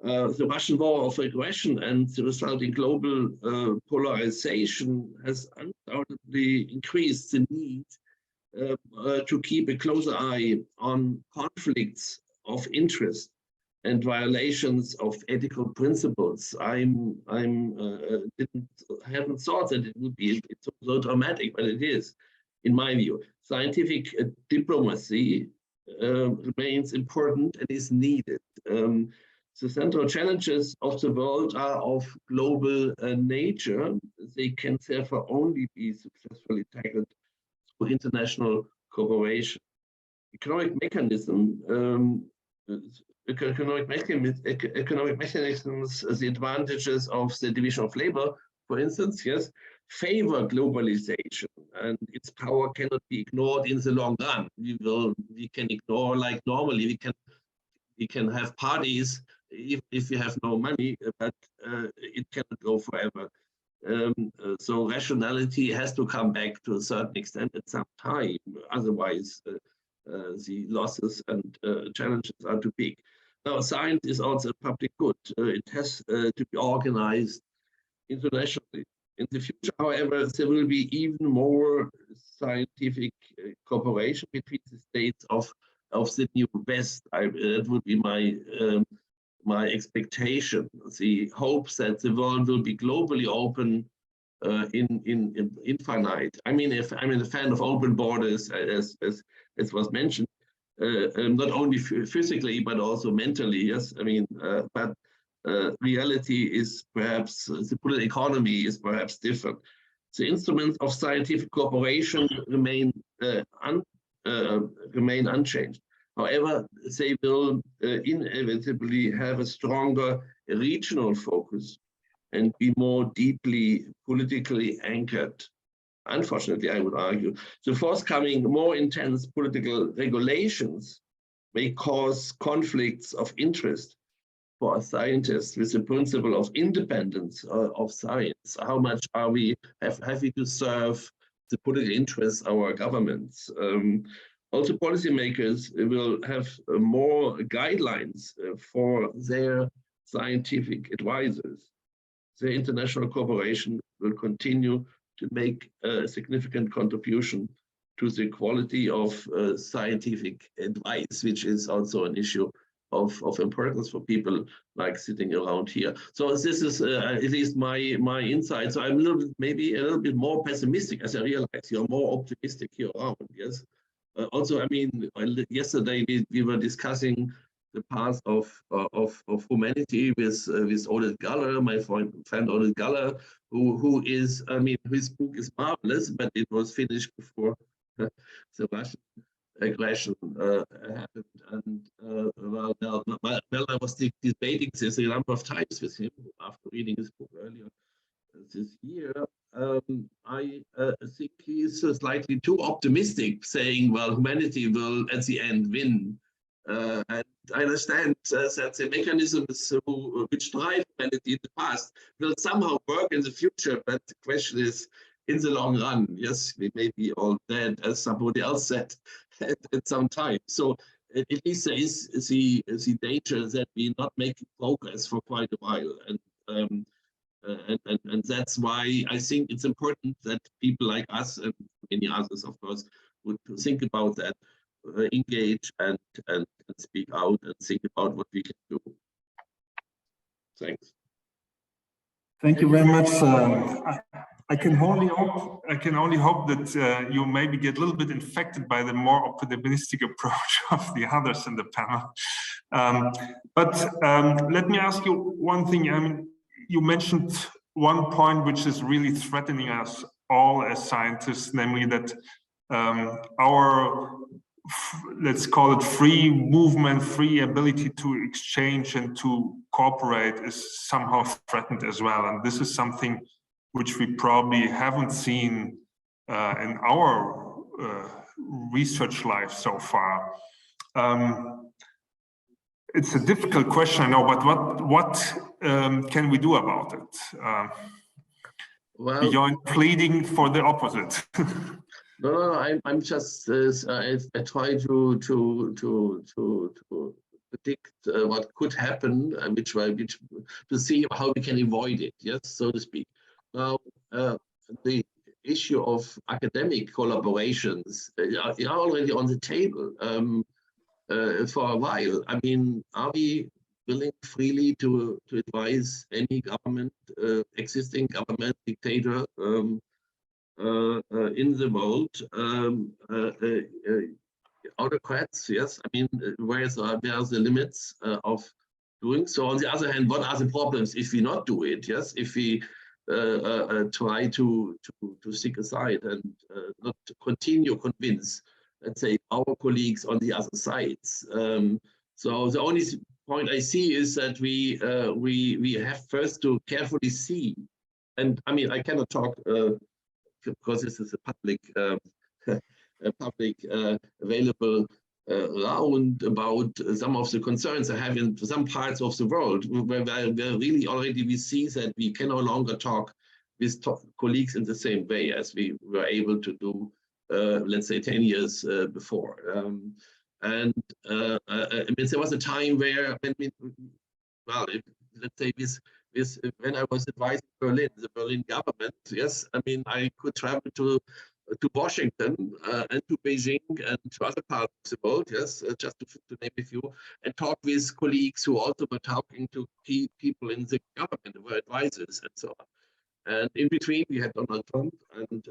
The Russian war of aggression and the resulting global polarization has undoubtedly increased the need to keep a closer eye on conflicts of interest and violations of ethical principles. I haven't thought that it would be so dramatic, but it is, in my view. Scientific diplomacy remains important and is needed. The central challenges of the world are of global nature. They can therefore only be successfully tackled through international cooperation. Economic mechanisms, the advantages of the division of labor, for instance, yes, favor globalization, and its power cannot be ignored in the long run. We can ignore, like normally we can have parties if you have no money, but it cannot go forever. So rationality has to come back to a certain extent at some time. Otherwise, the losses and challenges are too big. Now, science is also a public good. It has to be organized internationally. In the future, however, there will be even more scientific cooperation between the states of the new West. That would be my expectation. The hopes that the world will be globally open in infinite. I mean, if I'm a fan of open borders, as was mentioned, not only physically but also mentally. Yes, I mean, but reality is perhaps the political economy is perhaps different. The instruments of scientific cooperation remain unchanged. However, they will inevitably have a stronger regional focus and be more deeply politically anchored. Unfortunately, I would argue, the forthcoming more intense political regulations may cause conflicts of interest for scientists with the principle of independence of science. How much are we have to serve the political interests of our governments? Also, policymakers will have more guidelines for their scientific advisors. The international cooperation will continue to make a significant contribution to the quality of scientific advice, which is also an issue of importance for people like sitting around here. So this is at least my insight. So I'm maybe a little bit more pessimistic, as I realize you're more optimistic here around. Yes. Also, I mean, yesterday we were discussing the path of humanity with Oded Galler, my friend Oded Galler, who is, I mean, his book is marvelous, but it was finished before the Russian aggression happened. And well, I was debating this a number of times with him after reading his book earlier this year. I think he's slightly too optimistic, saying, well, humanity will at the end win. And I understand that the mechanisms which drive humanity in the past will somehow work in the future, but the question is, in the long run, yes, we may be all dead, as somebody else said, at some time. So at least there is the danger that we're not making progress for quite a while. And that's why I think it's important that people like us and many others, of course, would think about that, engage and speak out and think about what we can do. Thanks. Thank you very much. I can only hope that you maybe get a little bit infected by the more optimistic approach of the others in the panel. But let me ask you one thing. I mean, you mentioned one point which is really threatening us all as scientists, namely that our, let's call it free movement, free ability to exchange and to cooperate is somehow threatened as well. And this is something which we probably haven't seen in our research life so far. It's a difficult question, I know, but what can we do about it? Well, beyond pleading for the opposite. No, I'm just I try to predict what could happen, which to see how we can avoid it. Yes, so to speak. Now, the issue of academic collaborations are already on the table for a while. I mean, are we willing freely to advise any government, existing government, dictator in the world, autocrats? Yes, I mean, where are the limits of doing. So on the other hand, what are the problems if we not do it? Yes, if we try to stick aside and not to continue convince, let's say, our colleagues on the other sides. So the only point I see is that we have first to carefully see, and I mean I cannot talk because this is a public available round about some of the concerns I have in some parts of the world where really already we see that we can no longer talk with colleagues in the same way as we were able to do, let's say, 10 years before. I mean, there was a time where, well, let's say when I was advising Berlin, the Berlin government, yes, I mean, I could travel to Washington and to Beijing and to other parts of the world, yes, just to name a few, and talk with colleagues who also were talking to key people in the government, who were advisors and so on. And in between, we had Donald Trump, and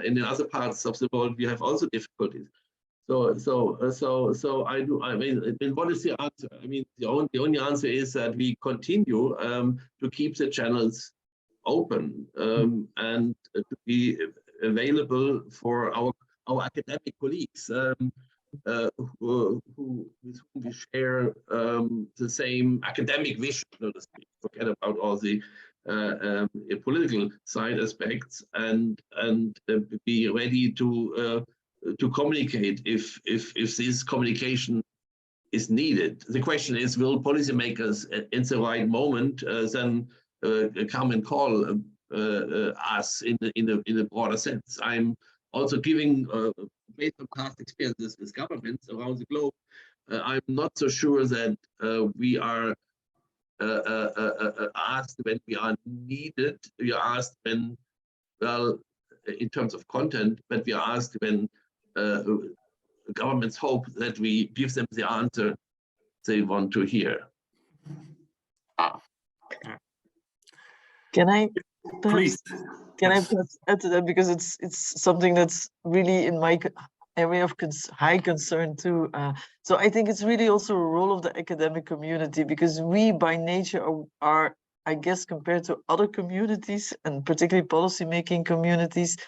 in other parts of the world, we have also difficulties. So I mean, what is the answer? I mean, the only answer is that we continue to keep the channels open and to be available for our academic colleagues with whom we share the same academic vision, so to speak. Forget about all the political side aspects, and be ready to communicate if this communication is needed. The question is, will policymakers in the right moment then come and call us in a broader sense? I'm also giving, based on past experiences with governments around the globe, I'm not so sure that we are asked when we are needed. We are asked when, well, in terms of content, but we are asked when governments hope that we give them the answer they want to hear. Can I Please. perhaps add to that, because it's something that's really in my area of high concern too. So I think it's really also a role of the academic community, because we by nature are, I guess, compared to other communities, and particularly policy-making communities,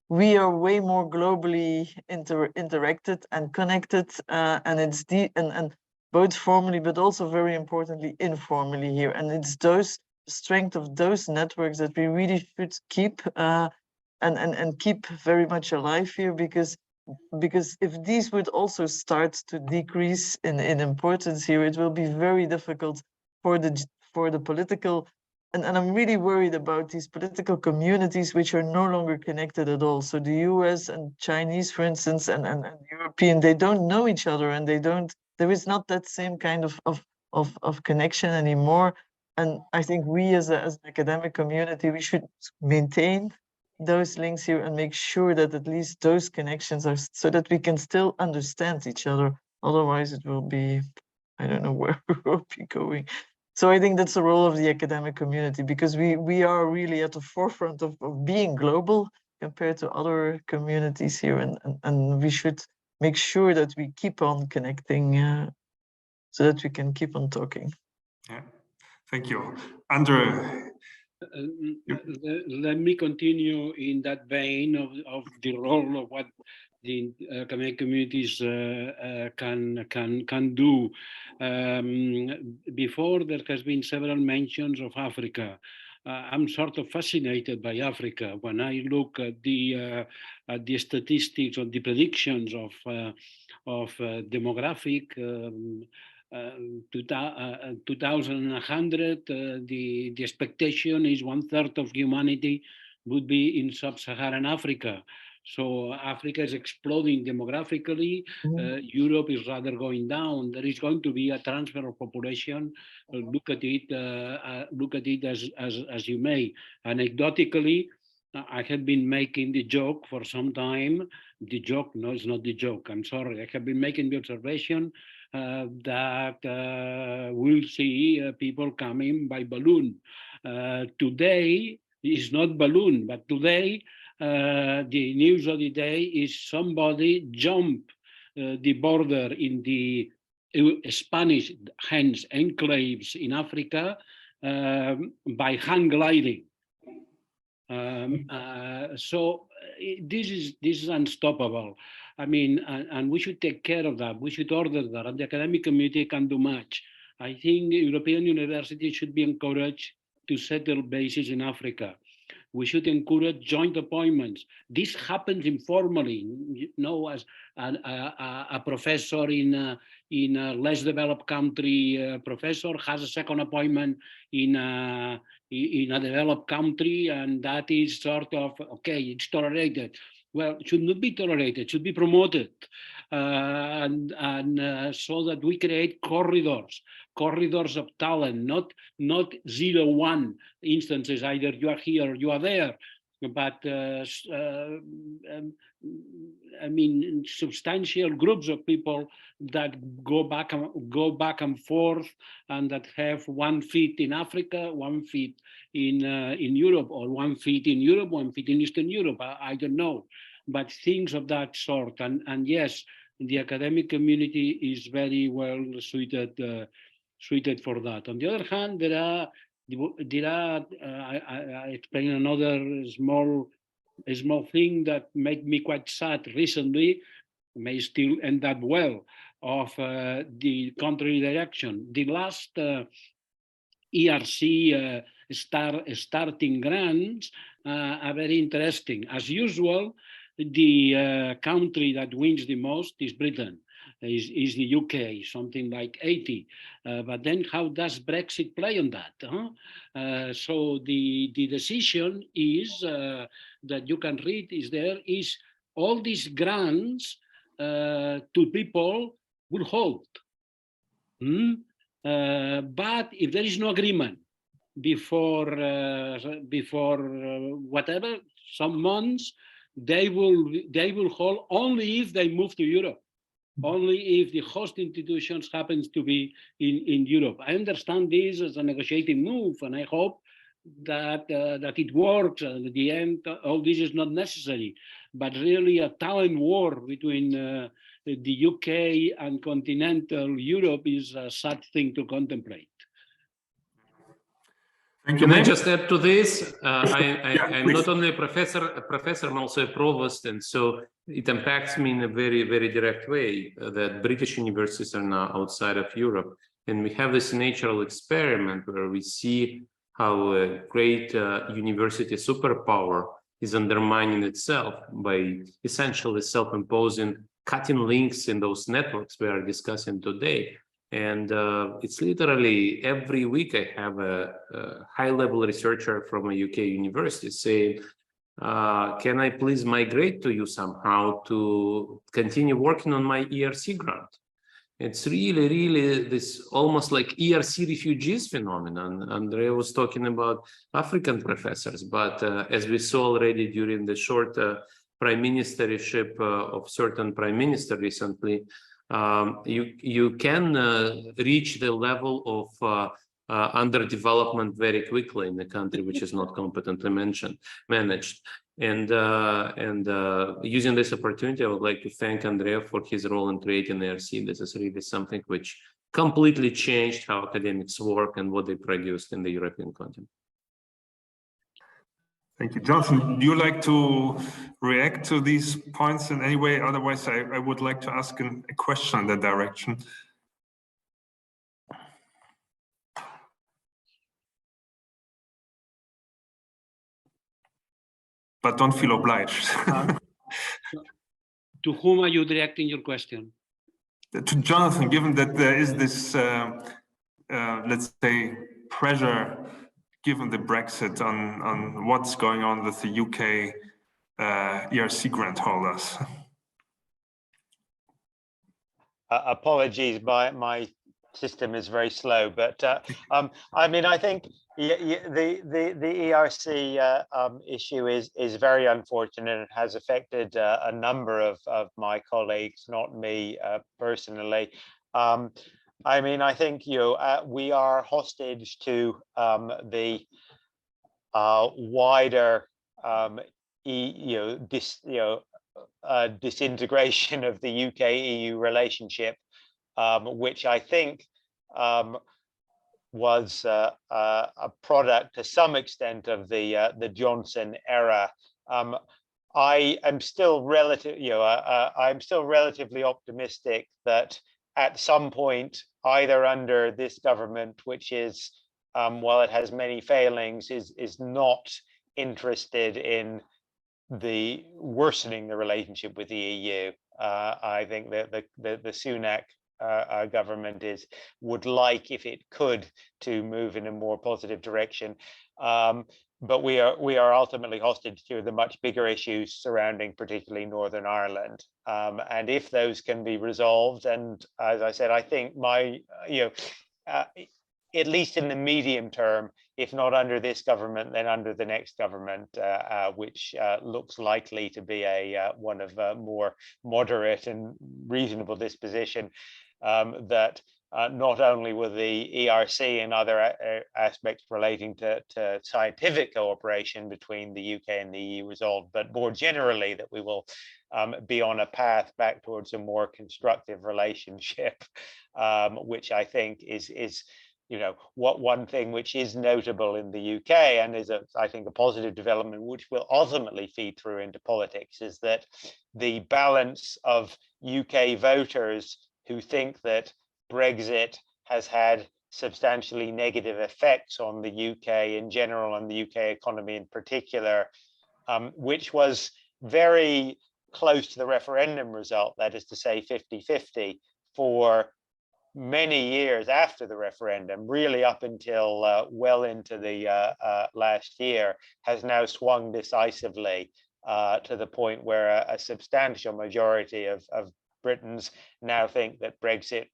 we are way more globally interacted and connected, and it's and both formally, but also very importantly informally here. And it's those strength of those networks that we really should keep and keep very much alive here, because if these would also start to decrease in importance here, it will be very difficult for the political. And I'm really worried about these political communities which are no longer connected at all. So the US and Chinese, for instance, and European, they don't know each other, and there is not that same kind of connection anymore. And I think we as an academic community, we should maintain those links here and make sure that at least those connections are, so that we can still understand each other. Otherwise it will be, I don't know where we will be going. So I think that's the role of the academic community, because we are really at the forefront of being global compared to other communities here, and we should make sure that we keep on connecting so that we can keep on talking. Yeah, thank you. Andreu. Let me continue in that vein of the role of what the academic communities can do. Before, there has been several mentions of Africa. I'm sort of fascinated by Africa. When I look at the statistics or the predictions of demographic. 2100, the expectation is 1/3 of humanity would be in sub-Saharan Africa. So Africa is exploding demographically. Europe is rather going down. There is going to be a transfer of population. Look at it as you may. Anecdotically, I have been making the joke for some time. The joke, no, it's not the joke. I'm sorry. I have been making the observation that we'll see people coming by balloon. Today is not balloon, but today the news of the day is somebody jump the border in the Spanish, hence enclaves in Africa by hang gliding. So this is unstoppable. I mean, and we should take care of that. We should order that, and the academic community can do much. I think European universities should be encouraged to settle bases in Africa. We should encourage joint appointments. This happens informally, you know, as a professor in a less developed country, professor has a second appointment in a developed country, and that is sort of, okay, it's tolerated. Well, it should not be tolerated, it should be promoted. So that we create corridors of talent, not 0-1 instances, either you are here or you are there, but I mean, substantial groups of people that go back and forth, and that have 1 feet in Africa, 1 feet in Europe, or 1 feet in Europe, 1 feet in Eastern Europe. I don't know, but things of that sort. And yes, the academic community is very well suited for that. On the other hand, there are I explain another small thing that made me quite sad recently, may still end up well, of the contrary direction. The last ERC starting grants are very interesting. As usual, the country that wins the most is Britain, is the UK, something like 80. But then how does Brexit play on that? So the decision is that you can read is all these grants to people will hold. But if there is no agreement before whatever, some months, they will hold only if they move to Europe, only if the host institutions happens to be in Europe. I understand this as a negotiating move, and I hope that it works. At the end, all this is not necessary, but really a talent war between the UK and continental Europe is a sad thing to contemplate. Can I just add to this? I'm not only a professor, I'm also a provost, and so it impacts me in a very, very direct way that British universities are now outside of Europe. And we have this natural experiment where we see how a great university superpower is undermining itself by essentially self-imposing cutting links in those networks we are discussing today. And it's literally every week I have a high-level researcher from a UK university saying, can I please migrate to you somehow to continue working on my ERC grant? It's really, really this almost like ERC refugees phenomenon. Andreu was talking about African professors, but as we saw already during the short prime ministership of certain prime minister recently, you can reach the level of underdevelopment very quickly in a country which is not competently managed. And using this opportunity, I would like to thank Andreu for his role in creating ERC. This is really something which completely changed how academics work and what they produced in the European continent. Thank you. Jonathan, do you like to react to these points in any way? Otherwise, I would like to ask a question in that direction. But don't feel obliged. To whom are you directing your question? To Jonathan, given that there is this, let's say, pressure given the Brexit on what's going on with the UK ERC grant holders. Apologies, my system is very slow, but I mean, I think the ERC issue is very unfortunate. It has affected a number of my colleagues, not me personally. I mean, I think we are hostage to the wider disintegration of the UK-EU relationship. which I think was a product to some extent of the Johnson era. I am still I'm still relatively optimistic that at some point, either under this government, which is, while it has many failings, is not interested in worsening the relationship with the EU. I think that the Sunak government would like, if it could, to move in a more positive direction. But we are ultimately hostage to the much bigger issues surrounding particularly Northern Ireland. And if those can be resolved, and as I said, I think at least in the medium term, if not under this government, then under the next government, which looks likely to be one of more moderate and reasonable disposition, that not only will the ERC and other aspects relating to scientific cooperation between the UK and the EU resolved, but more generally that we will be on a path back towards a more constructive relationship, which I think is one thing which is notable in the UK and is I think a positive development which will ultimately feed through into politics, is that the balance of UK voters who think that Brexit has had substantially negative effects on the UK in general and the UK economy in particular, which was very close to the referendum result, that is to say 50-50, for many years after the referendum, really up until well into the last year, has now swung decisively to the point where a substantial majority of Britons now think that Brexit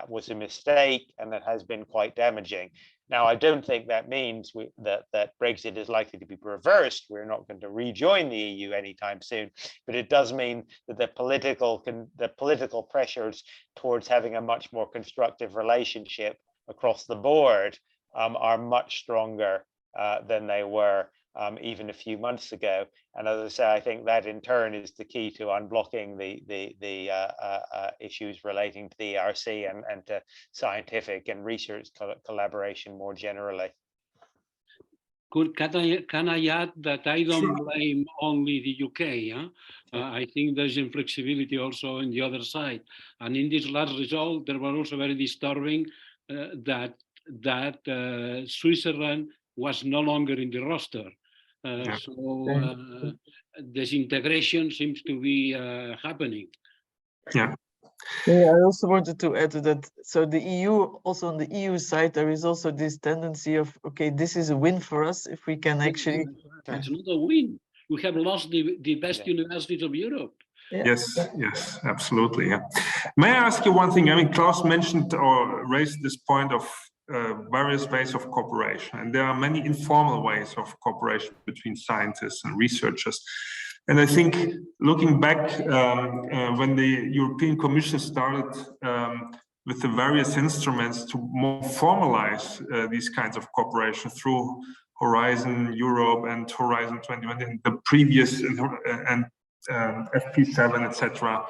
was a mistake and that has been quite damaging. Now, I don't think that means that Brexit is likely to be reversed. We're not going to rejoin the EU anytime soon, but it does mean that the political pressures towards having a much more constructive relationship across the board are much stronger than they were even a few months ago. And as I say, I think that in turn is the key to unblocking the issues relating to the ERC and to scientific and research collaboration more generally. Can I add that I don't blame only the UK? I think there's inflexibility also on the other side. And in this last result, there was also very disturbing that Switzerland was no longer in the roster. So disintegration seems to be happening. Yeah. Yeah, I also wanted to add to that. So the EU, also on the EU side, there is also this tendency of, okay, this is a win for us if we can actually. It's not a win. We have lost the best universities of Europe. Yeah. Yes, absolutely. Yeah. May I ask you one thing? I mean, Klaus mentioned or raised this point of various ways of cooperation, and there are many informal ways of cooperation between scientists and researchers. And I think looking back, when the European Commission started with the various instruments to more formalize these kinds of cooperation through Horizon Europe and Horizon 2020 and the previous and FP7, etc.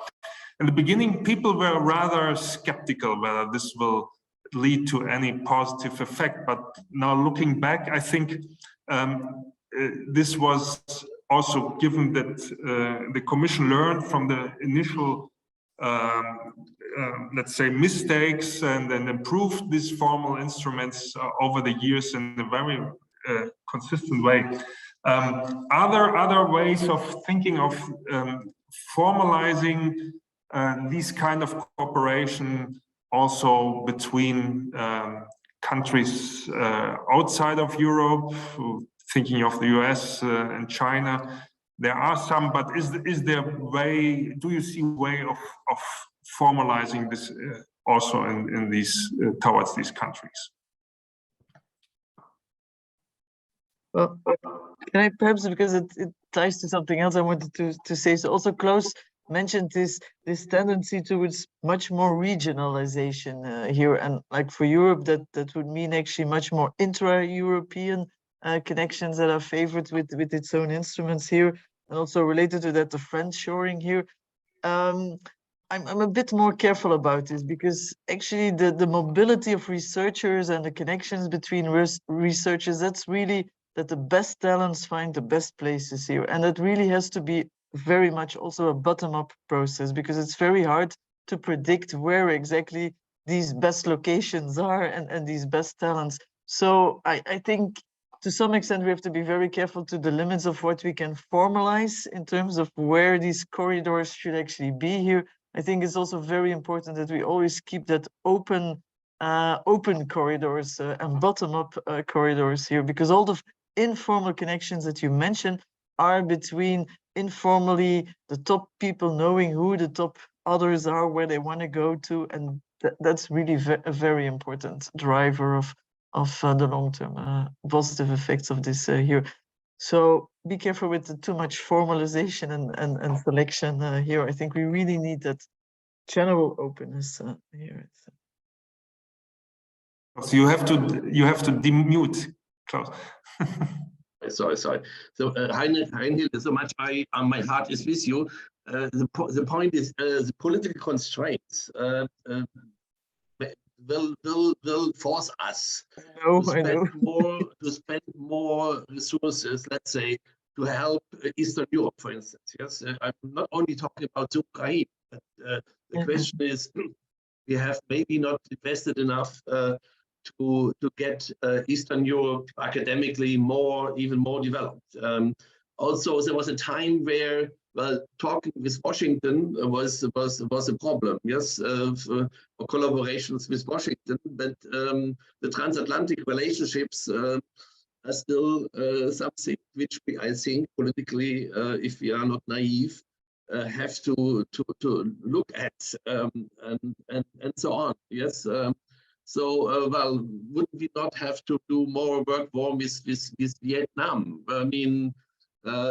In the beginning, people were rather skeptical whether this will lead to any positive effect. But now looking back, I think this was also given that the Commission learned from the initial, let's say, mistakes and then improved these formal instruments over the years in a very consistent way. Are there other ways of thinking of formalizing these kind of cooperation also between countries outside of Europe, thinking of the US and China? There are some, but is there a way, do you see a way of formalizing this also in these towards these countries? Well, can I perhaps, because it ties to something else I wanted to say. So also Klaus mentioned this tendency towards much more regionalization here, and like for Europe, that would mean actually much more intra-European connections that are favored with its own instruments here, and also related to that, the friend shoring here. I'm a bit more careful about this, because actually the mobility of researchers and the connections between researchers, that's really that the best talents find the best places here. And that really has to be very much also a bottom-up process, because it's very hard to predict where exactly these best locations are and these best talents. So I think to some extent we have to be very careful to the limits of what we can formalize in terms of where these corridors should actually be here. I think it's also very important that we always keep that open corridors and bottom-up corridors here, because all the informal connections that you mentioned are between informally the top people knowing who the top others are, where they want to go to, and that's really a very important driver of the long-term positive effects of this here. So be careful with the too much formalization and selection here. I think we really need that general openness here. So you have to demute, Klaus. Sorry. So Heinrich, so much my heart is with you. The point is the political constraints will force us to spend more resources, let's say, to help Eastern Europe, for instance. Yes, I'm not only talking about Ukraine, but the question is, we have maybe not invested enough to get Eastern Europe academically even more developed. Also, there was a time where, well, talking with Washington was a problem. Yes, for collaborations with Washington, but the transatlantic relationships are still something which I think politically, if we are not naive, have to look at and so on. Yes. So, well, wouldn't we not have to do more work with Vietnam? I mean,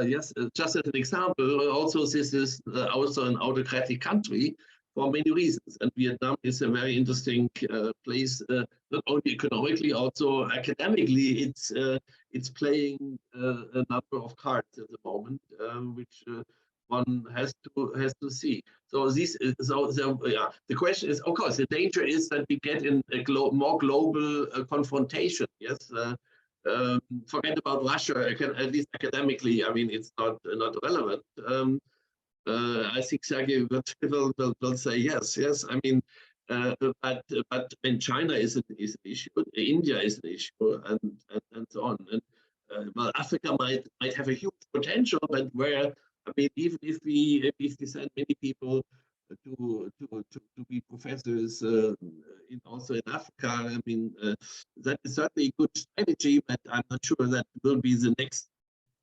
yes, just as an example, also this is also an autocratic country for many reasons. And Vietnam is a very interesting place, not only economically, also academically. It's playing a number of cards at the moment, which one has to see. So yeah. The question is, of course, the danger is that we get in a more global confrontation. Yes. Forget about Russia. At least academically, I mean, it's not relevant. I think Sergei will say yes. I mean, but when China is an issue, India is an issue, and so on. And well, Africa might have a huge potential, but where, I mean, even if we send many people to be professors also in Africa, I mean, that is certainly a good strategy, but I'm not sure that will be the next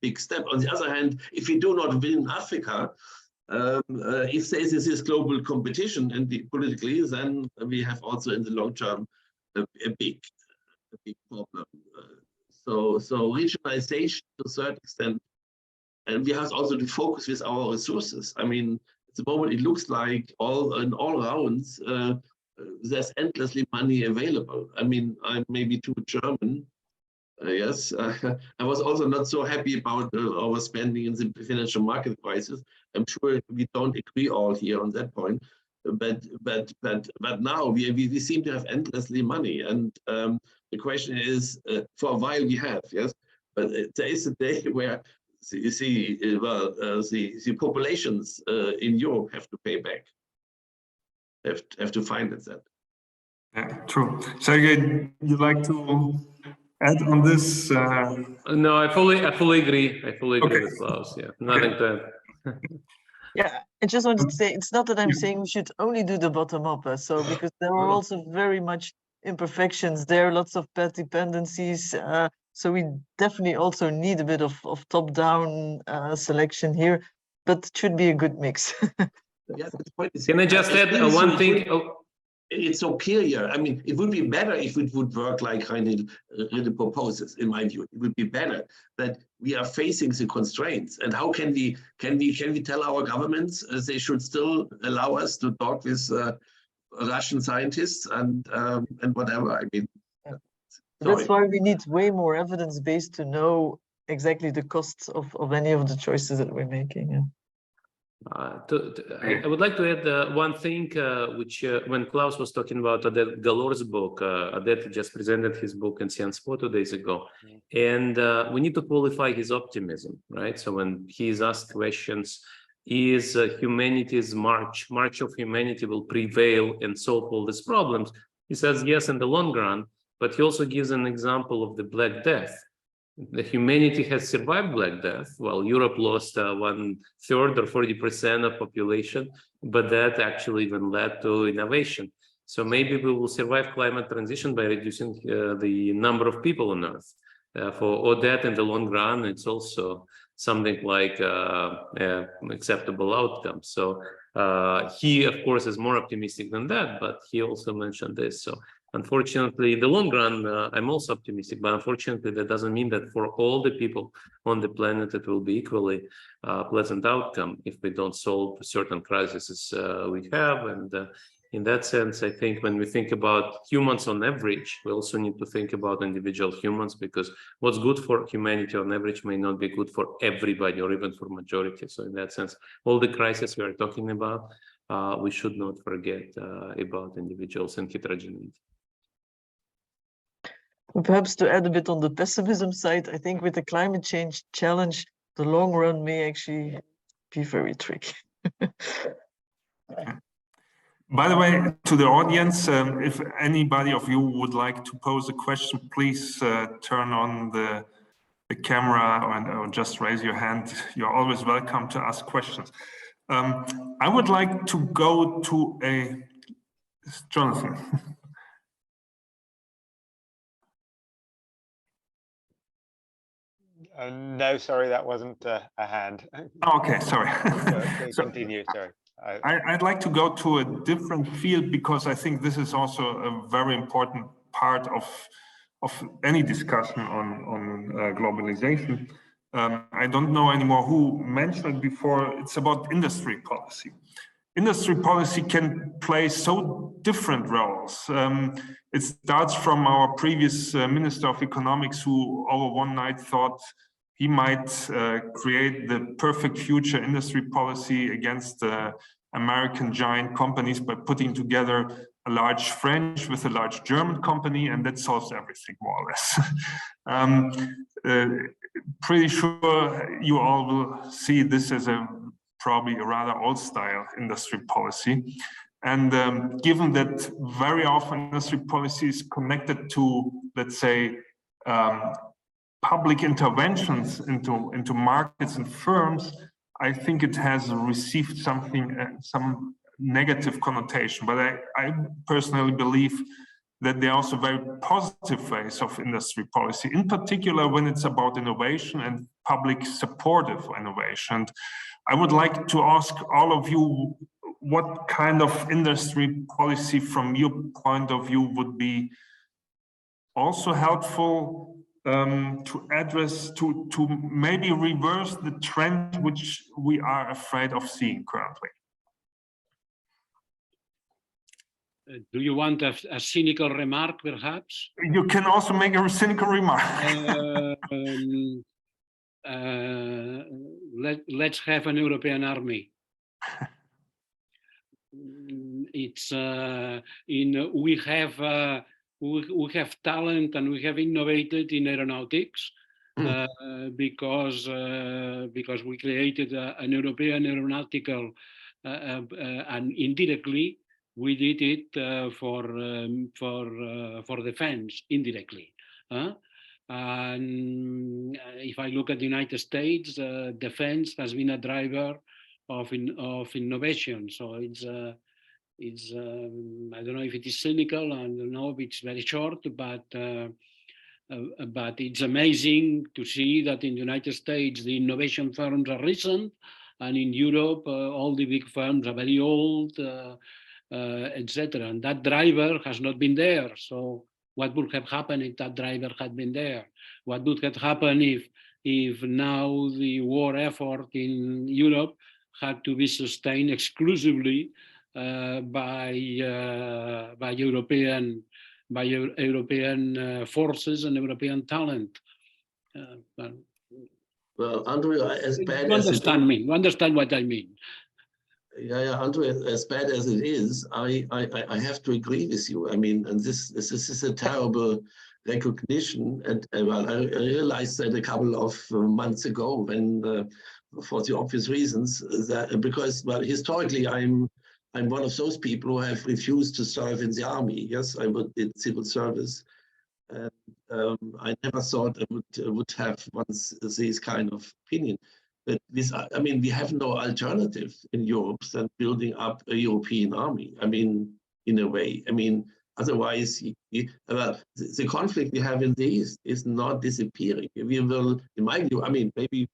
big step. On the other hand, if we do not win Africa, if there is this global competition and politically, then we have also in the long term a big problem. So regionalization to a certain extent, and we have also to focus with our resources. I mean, at the moment it looks like in all rounds there's endlessly money available. I mean, I'm maybe too German. Yes, I was also not so happy about our spending in the financial market crisis. I'm sure we don't agree all here on that point, but now we seem to have endlessly money, and the question is, for a while we have, yes, but there is a day where you see, well, the populations in Europe have to pay back, have to finance that. Yeah, true. Sergei, you like to add on this? No, I fully agree. I fully agree with Klaus. Yeah, nothing to add. Yeah, I just wanted to say, it's not that I'm saying we should only do the bottom up, so because there are also very much imperfections there, lots of bad dependencies. So we definitely also need a bit of top-down selection here, but it should be a good mix. Yes, the point is, can I just add one thing? It's so clear here. I mean, it would be better if it would work like Heinrich really proposes, in my view. It would be better that we are facing the constraints. And how can we tell our governments they should still allow us to talk with Russian scientists and whatever? I mean, that's why we need way more evidence base to know exactly the costs of any of the choices that we're making. Yeah. I would like to add one thing, which when Klaus was talking about Odette Galor's book, Odette just presented his book in Sciences Po 2 days ago, and we need to qualify his optimism, right? So when he is asked questions, is humanity's march of humanity will prevail and solve all these problems? He says yes in the long run, but he also gives an example of the Black Death. The humanity has survived Black Death. Well, Europe lost 1/3 or 40% of population, but that actually even led to innovation. So maybe we will survive climate transition by reducing the number of people on Earth. For Odette in the long run, it's also something like acceptable outcome. So he, of course, is more optimistic than that, but he also mentioned this. So unfortunately, in the long run, I'm also optimistic, but unfortunately, that doesn't mean that for all the people on the planet, it will be equally pleasant outcome if we don't solve certain crises we have. And in that sense, I think when we think about humans on average, we also need to think about individual humans, because what's good for humanity on average may not be good for everybody or even for majority. So in that sense, all the crises we are talking about, we should not forget about individuals and heterogeneity. Perhaps to add a bit on the pessimism side, I think with the climate change challenge, the long run may actually be very tricky. By the way, to the audience, if anybody of you would like to pose a question, please turn on the camera or just raise your hand. You're always welcome to ask questions. I would like to go to Jonathan. No, sorry, that wasn't a hand. Oh, okay, sorry. So, continue, sorry. I'd like to go to a different field, because I think this is also a very important part of any discussion on globalization. I don't know anymore who mentioned it before. It's about industry policy. Industry policy can play so different roles. It starts from our previous Minister of Economics, who over one night thought he might create the perfect future industry policy against American giant companies by putting together a large French with a large German company, and that solves everything more or less. Pretty sure you all will see this as probably a rather old style industry policy. And given that very often industry policy is connected to, let's say, public interventions into markets and firms, I think it has received some negative connotation. But I personally believe that there are also very positive ways of industry policy, in particular when it's about innovation and public supportive innovation. I would like to ask all of you, what kind of industry policy from your point of view would be also helpful to address, to maybe reverse the trend which we are afraid of seeing currently? Do you want a cynical remark, perhaps? You can also make a cynical remark. Let's have an European army. It's we have talent and we have innovated in aeronautics because we created an European aeronautical and indirectly we did it for defense indirectly. And if I look at the United States, defense has been a driver of innovation. So it's I don't know if it is cynical, I don't know if it's very short, but it's amazing to see that in the United States the innovation firms are recent, and in Europe all the big firms are very old, etc. And that driver has not been there. So what would have happened if that driver had been there? What would have happened if now the war effort in Europe had to be sustained exclusively by European forces and European talent? Well, Andreu, as bad you as understand me. You understand what I mean. Yeah, Andrei, as bad as it is, I have to agree with you. I mean, and this is a terrible recognition. And well, I realized that a couple of months ago, when for the obvious reasons, that because well, historically, I'm one of those people who have refused to serve in the army. Yes, I did civil service, and I never thought I would have once this kind of opinion. But this, I mean, we have no alternative in Europe than building up a European army. I mean, in a way, I mean, otherwise, well, the conflict we have in the East is not disappearing. We will, in my view, I mean, maybe,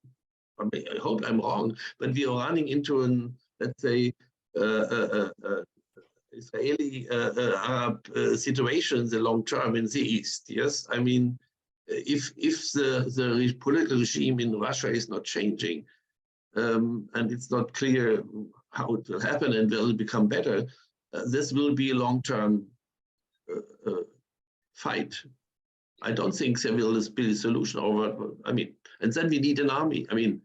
I hope I'm wrong, but we are running into an, let's say, Israeli Arab situation in the long term in the East. Yes, I mean, if the political regime in Russia is not changing, and it's not clear how it will happen and will it become better, this will be a long-term fight. I don't think there will be a solution over. I mean, and then we need an army. I mean,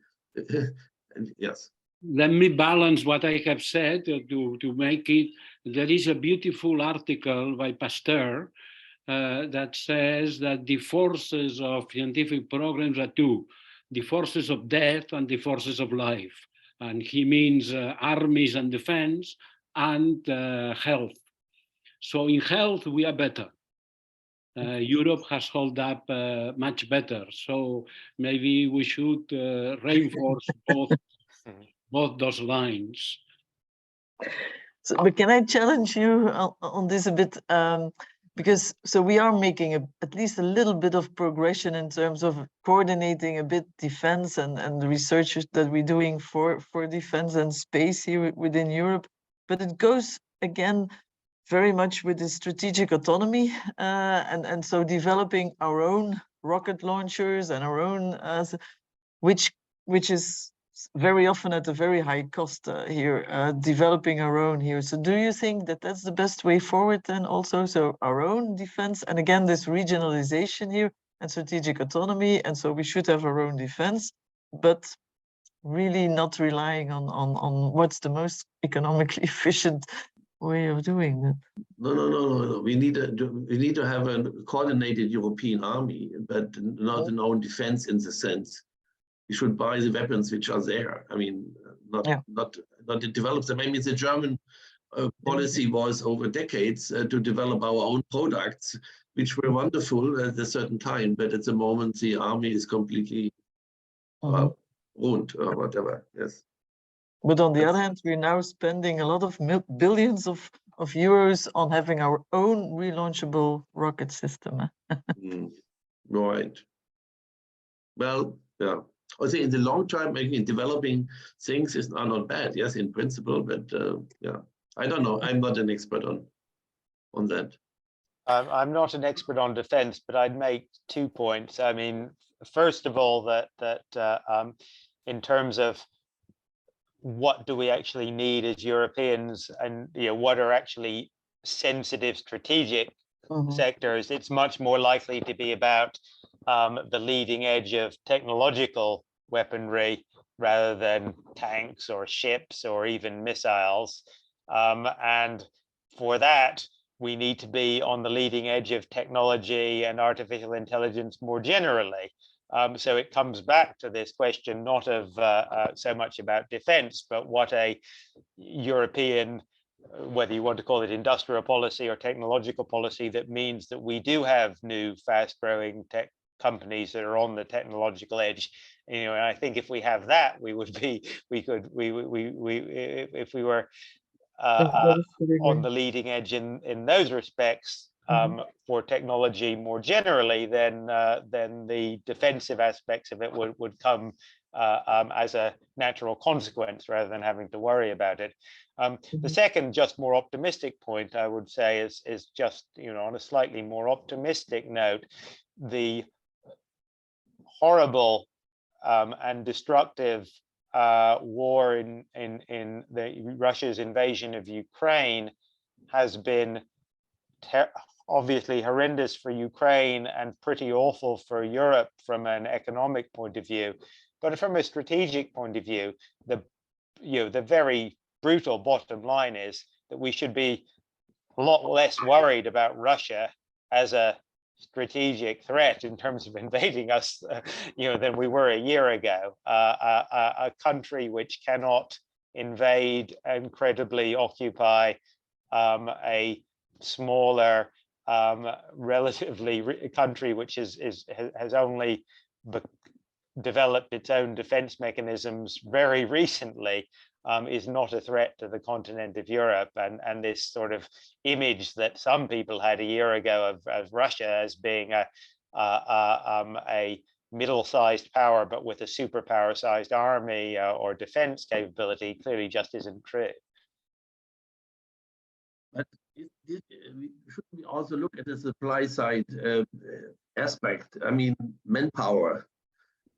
yes. Let me balance what I have said to make it. There is a beautiful article by Pasteur that says that the forces of scientific programs are two: the forces of death and the forces of life. And he means armies and defense and health. So in health, we are better. Europe has held up much better. So maybe we should reinforce both those lines. So, but can I challenge you on this a bit? Because so we are making at least a little bit of progression in terms of coordinating a bit defense and the research that we're doing for defense and space here within Europe. But it goes again very much with the strategic autonomy, and so developing our own rocket launchers and our own, which is very often at a very high cost here, developing our own here. So do you think that that's the best way forward then also? So our own defense, and again, this regionalization here and strategic autonomy, and so we should have our own defense, but really not relying on what's the most economically efficient way of doing that. No. We need to have a coordinated European army, but not an own defense in the sense. We should buy the weapons which are there. I mean, not to develop them. I mean, the German policy was over decades to develop our own products, which were wonderful at a certain time, but at the moment the army is completely ruined or whatever. Yes. But on the other hand, we're now spending a lot of billions of euros on having our own relaunchable rocket system. Right. Well, yeah. I think in the long term, maybe developing things are not bad. Yes, in principle, but yeah, I don't know. I'm not an expert on that. I'm not an expert on defense, but I'd make 2 points. I mean, first of all, that in terms of what do we actually need as Europeans, and what are actually sensitive strategic sectors, it's much more likely to be about the leading edge of technological weaponry rather than tanks or ships or even missiles. And for that, we need to be on the leading edge of technology and artificial intelligence more generally. So it comes back to this question, not of so much about defense, but what a European, whether you want to call it industrial policy or technological policy, that means that we do have new fast-growing tech companies that are on the technological edge. And I think if we have that, we would be, if we were on the leading edge in those respects for technology more generally, then the defensive aspects of it would come as a natural consequence rather than having to worry about it. The second, just more optimistic point, I would say, is just on a slightly more optimistic note, the horrible and destructive war in Russia's invasion of Ukraine has been obviously horrendous for Ukraine and pretty awful for Europe from an economic point of view. But from a strategic point of view, the very brutal bottom line is that we should be a lot less worried about Russia as a strategic threat in terms of invading us, than we were a year ago. A country which cannot invade, incredibly occupy a smaller, relatively country which has only developed its own defense mechanisms very recently, is not a threat to the continent of Europe. And this sort of image that some people had a year ago of Russia as being a middle-sized power, but with a superpower-sized army or defense capability, clearly just isn't true. But should we also look at the supply side aspect? I mean, manpower.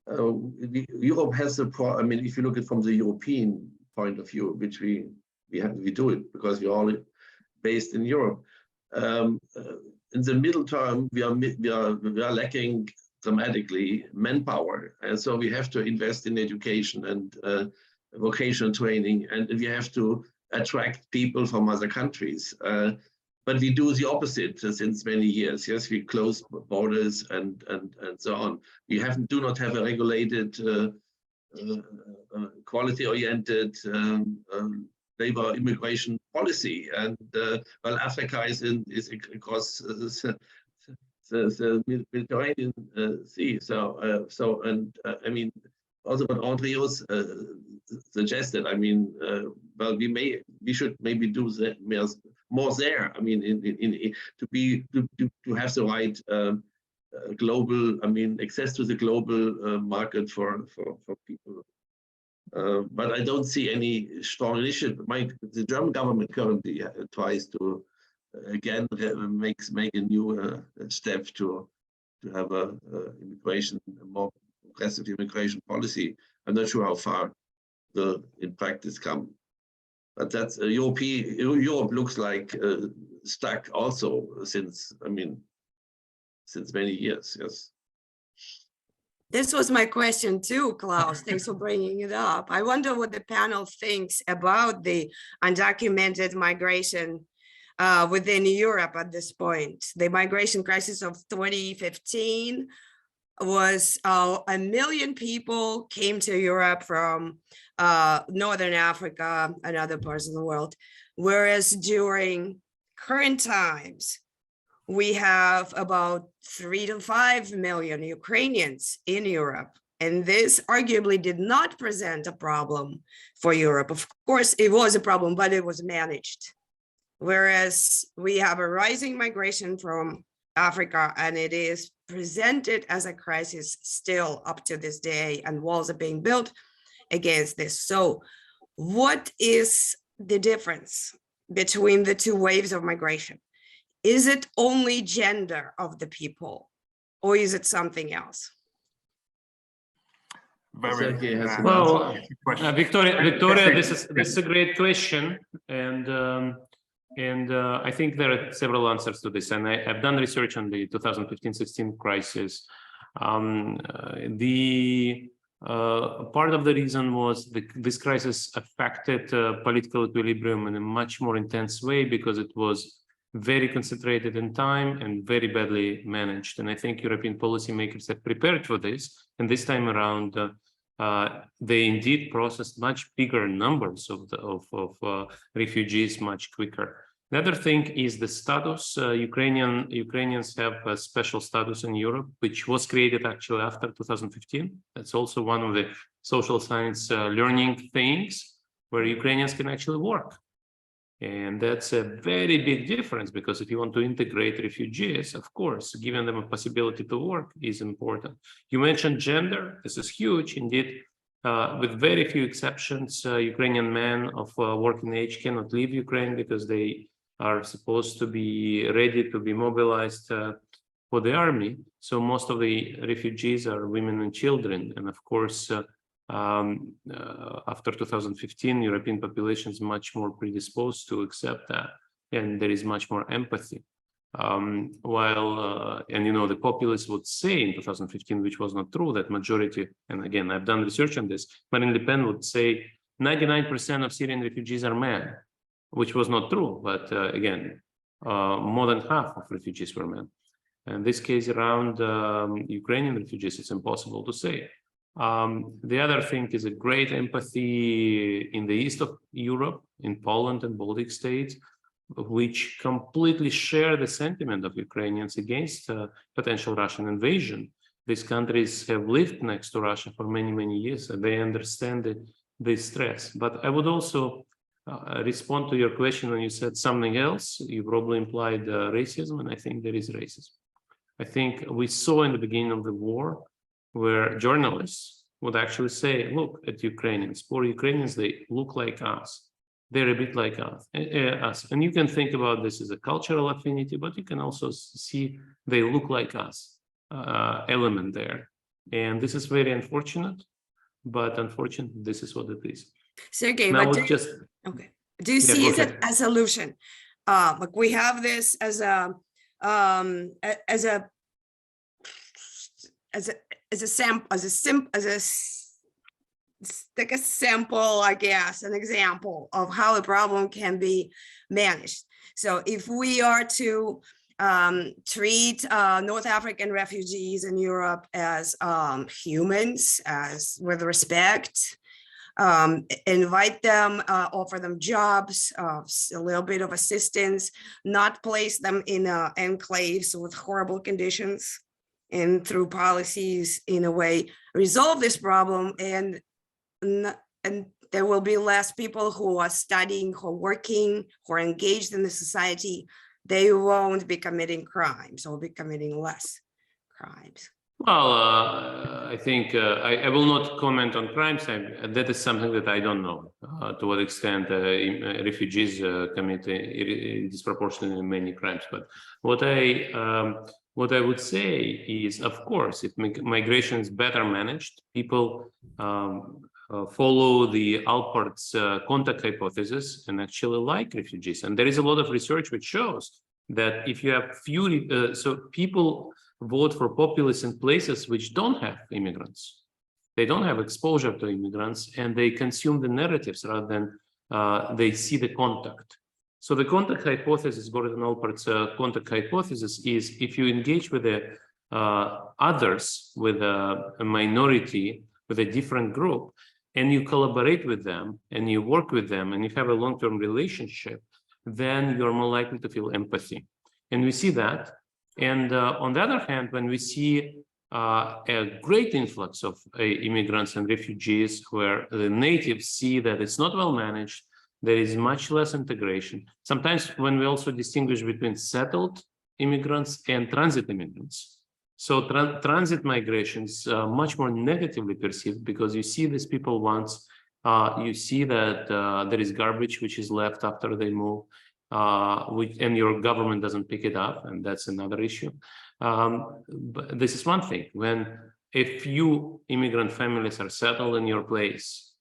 Europe has a problem. I mean, if you look at it from the European point of view, which we do it because we're all based in Europe. In the middle term, we are lacking dramatically manpower, and so we have to invest in education and vocational training, and we have to attract people from other countries. But we do the opposite since many years. Yes, we close borders and so on. We do not have a regulated, quality-oriented labor immigration policy. And well, Africa is across the Mediterranean Sea. I mean, also what Andreu suggested. I mean, well, we should maybe do more there. I mean, to have the right global, I mean, access to the global market for people. But I don't see any strong initiative. The German government currently tries to again make a new step to have a more aggressive immigration policy. I'm not sure how far in practice come. But that's Europe looks like stuck also since many years. Yes. This was my question too, Klaus. Thanks for bringing it up. I wonder what the panel thinks about the undocumented migration within Europe at this point. The migration crisis of 2015 was 1 million people came to Europe from Northern Africa and other parts of the world. Whereas during current times, we have about 3 to 5 million Ukrainians in Europe. And this arguably did not present a problem for Europe. Of course, it was a problem, but it was managed. Whereas we have a rising migration from Africa, and it is presented as a crisis still up to this day, and walls are being built against this. So what is the difference between the two waves of migration? Is it only gender of the people, or is it something else? Well, Victoria, this is a great question, and I think there are several answers to this. And I've done research on the 2015-16 crisis. The part of the reason was this crisis affected political equilibrium in a much more intense way because it was very concentrated in time and very badly managed. And I think European policymakers have prepared for this. And this time around, they indeed processed much bigger numbers of refugees much quicker. The other thing is the status. Ukrainians have a special status in Europe, which was created actually after 2015. That's also one of the social science learning things where Ukrainians can actually work. And that's a very big difference, because if you want to integrate refugees, of course, giving them a possibility to work is important. You mentioned gender. This is huge indeed. With very few exceptions, Ukrainian men of working age cannot leave Ukraine because they are supposed to be ready to be mobilized for the army. So most of the refugees are women and children. And of course, after 2015, European population is much more predisposed to accept that, and there is much more empathy. And the populists would say in 2015, which was not true, that majority, and again, I've done research on this, Marine Le Pen would say 99% of Syrian refugees are men, which was not true, but again, more than half of refugees were men. In this case, around Ukrainian refugees, it's impossible to say. The other thing is a great empathy in the east of Europe, in Poland and Baltic states, which completely share the sentiment of Ukrainians against potential Russian invasion. These countries have lived next to Russia for many, many years, and they understand the stress. But I would also respond to your question when you said something else. You probably implied racism, and I think there is racism. I think we saw in the beginning of the war where journalists would actually say, look at Ukrainians, poor Ukrainians, they look like us. They're a bit like us. And you can think about this as a cultural affinity, but you can also see they look like us element there. And this is very unfortunate, but unfortunately, this is what it is. Sergei, now but do you see it as a solution? Like we have this as a sample, I guess, an example of how the problem can be managed. So if we are to treat North African refugees in Europe as humans, as with respect, invite them, offer them jobs, a little bit of assistance, not place them in enclaves with horrible conditions, and through policies, in a way, resolve this problem, and there will be less people who are studying, who are working, who are engaged in the society. They won't be committing crimes, or be committing less crimes. Well, I think I will not comment on crimes. That is something that I don't know to what extent refugees commit disproportionately many crimes. But what I would say is, of course, if migration is better managed, people follow the Alpert's contact hypothesis and actually like refugees. And there is a lot of research which shows that if you have few, so people vote for populists in places which don't have immigrants. They don't have exposure to immigrants, and they consume the narratives rather than they see the contact. So the contact hypothesis, Gordon Alpert's contact hypothesis, is if you engage with the others, with a minority, with a different group, and you collaborate with them, and you work with them, and you have a long-term relationship, then you're more likely to feel empathy. And we see that. And on the other hand, when we see a great influx of immigrants and refugees where the natives see that it's not well managed, there is much less integration. Sometimes when we also distinguish between settled immigrants and transit immigrants. So transit migration is much more negatively perceived because you see these people once, you see that there is garbage which is left after they move, and your government doesn't pick it up, and that's another issue. But this is one thing. When a few immigrant families are settled in your place,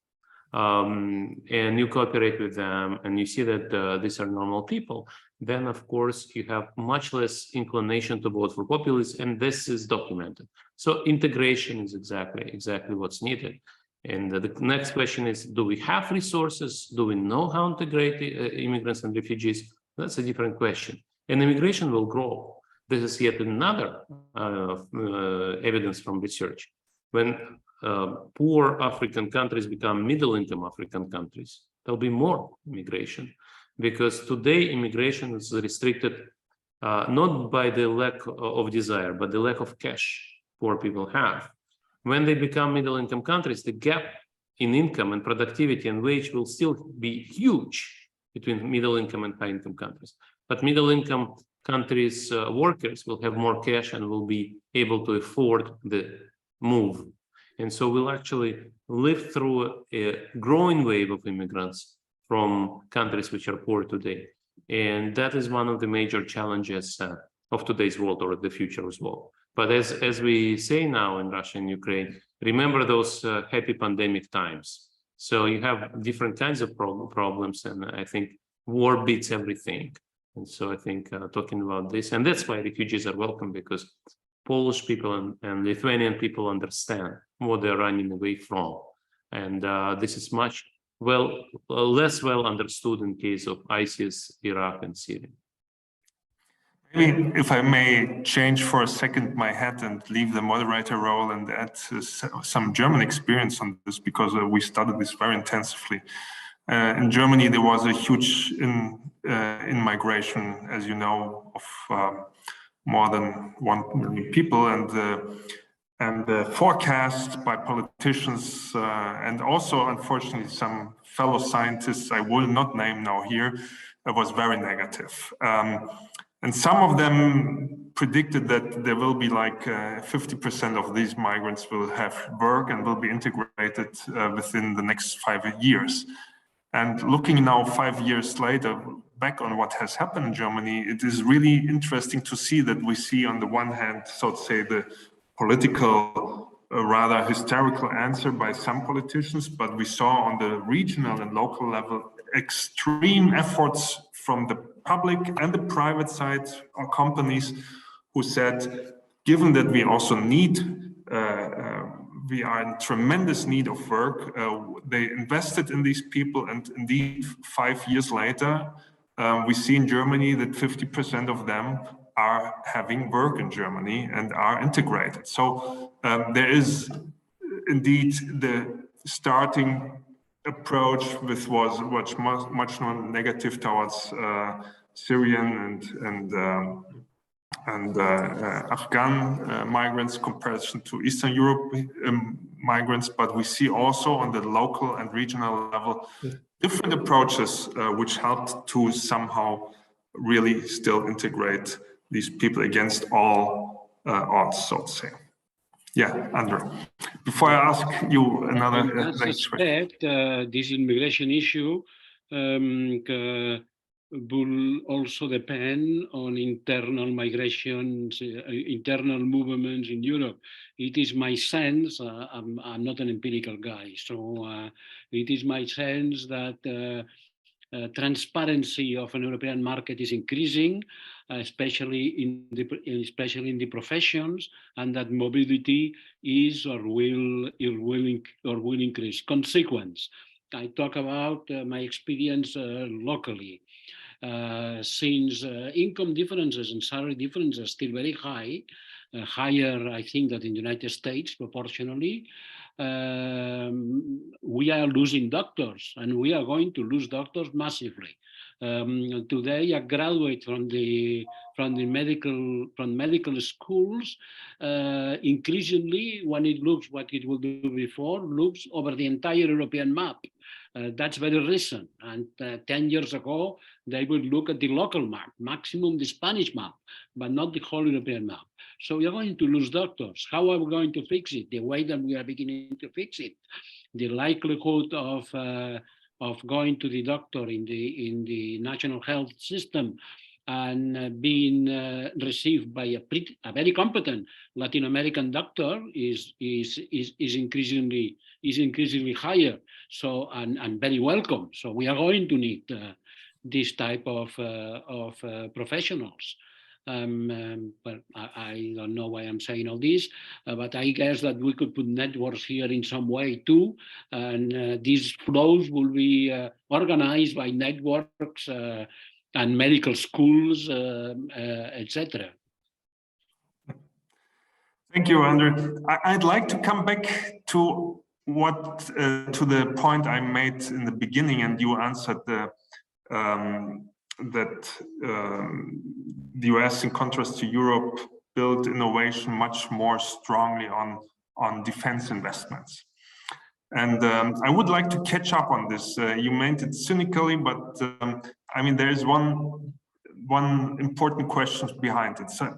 and you cooperate with them, and you see that these are normal people, then of course you have much less inclination to vote for populists, and this is documented. So integration is exactly what's needed. And the next question is, do we have resources? Do we know how to integrate immigrants and refugees? That's a different question. And immigration will grow. This is yet another evidence from research. When poor African countries become middle-income African countries, there'll be more immigration. Because today, immigration is restricted not by the lack of desire, but the lack of cash poor people have. When they become middle-income countries, the gap in income and productivity and wage will still be huge between middle-income and high-income countries. But middle-income countries' workers will have more cash and will be able to afford the move. And so we'll actually live through a growing wave of immigrants from countries which are poor today. And that is one of the major challenges of today's world, or the future as well. But as we say now in Russia and Ukraine, remember those happy pandemic times. So you have different kinds of problems, and I think war beats everything. And so I think talking about this, and that's why refugees are welcome, because Polish people and Lithuanian people understand what they're running away from. And this is much less well understood in case of ISIS, Iraq, and Syria. Maybe if I may change for a second my hat and leave the moderator role and add some German experience on this, because we studied this very intensively. In Germany, there was a huge in-migration, as you know, of more than 1 million people, and the forecast by politicians and also, unfortunately, some fellow scientists I will not name now here, was very negative. And some of them predicted that there will be like 50% of these migrants will have work and will be integrated within the next 5 years. And looking now 5 years later, back on what has happened in Germany, it is really interesting to see that we see on the one hand, so to say, the political, rather hysterical answer by some politicians, but we saw on the regional and local level extreme efforts from the public and the private side or companies who said, given that we also need, we are in tremendous need of work, they invested in these people, and indeed 5 years later, we see in Germany that 50% of them are having work in Germany and are integrated. So there is indeed the starting approach, which was much more negative towards Syrian and Afghan migrants comparison to Eastern Europe migrants, but we see also on the local and regional level different approaches which helped to somehow really still integrate these people against all odds, so to say. Yeah, Andrew. Before I ask you another question. This immigration issue will also depend on internal migrations, internal movements in Europe. It is my sense, I'm not an empirical guy, so it is my sense that transparency of an European market is increasing, especially in the professions, and that mobility is or will increase. Consequence, I talk about my experience locally. Since income differences and salary differences are still very high, higher, I think, than in the United States proportionally, we are losing doctors, and we are going to lose doctors massively. Today, a graduate from medical schools, increasingly, when it looks what it will do before, looks over the entire European map. That's very recent. And 10 years ago, they would look at the local map, maximum the Spanish map, but not the whole European map. So we are going to lose doctors. How are we going to fix it? The way that we are beginning to fix it. The likelihood of going to the doctor in the national health system and being received by a very competent Latin American doctor is increasingly higher. So and very welcome. So we are going to need this type of professionals. But I don't know why I'm saying all this, but I guess that we could put networks here in some way too, and these flows will be organized by networks and medical schools, etc. Thank you, Andrew. I'd like to come back to the point I made in the beginning, and you answered that the US, in contrast to Europe, built innovation much more strongly on defense investments. And I would like to catch up on this. You meant it cynically, but I mean, there is one important question behind it. So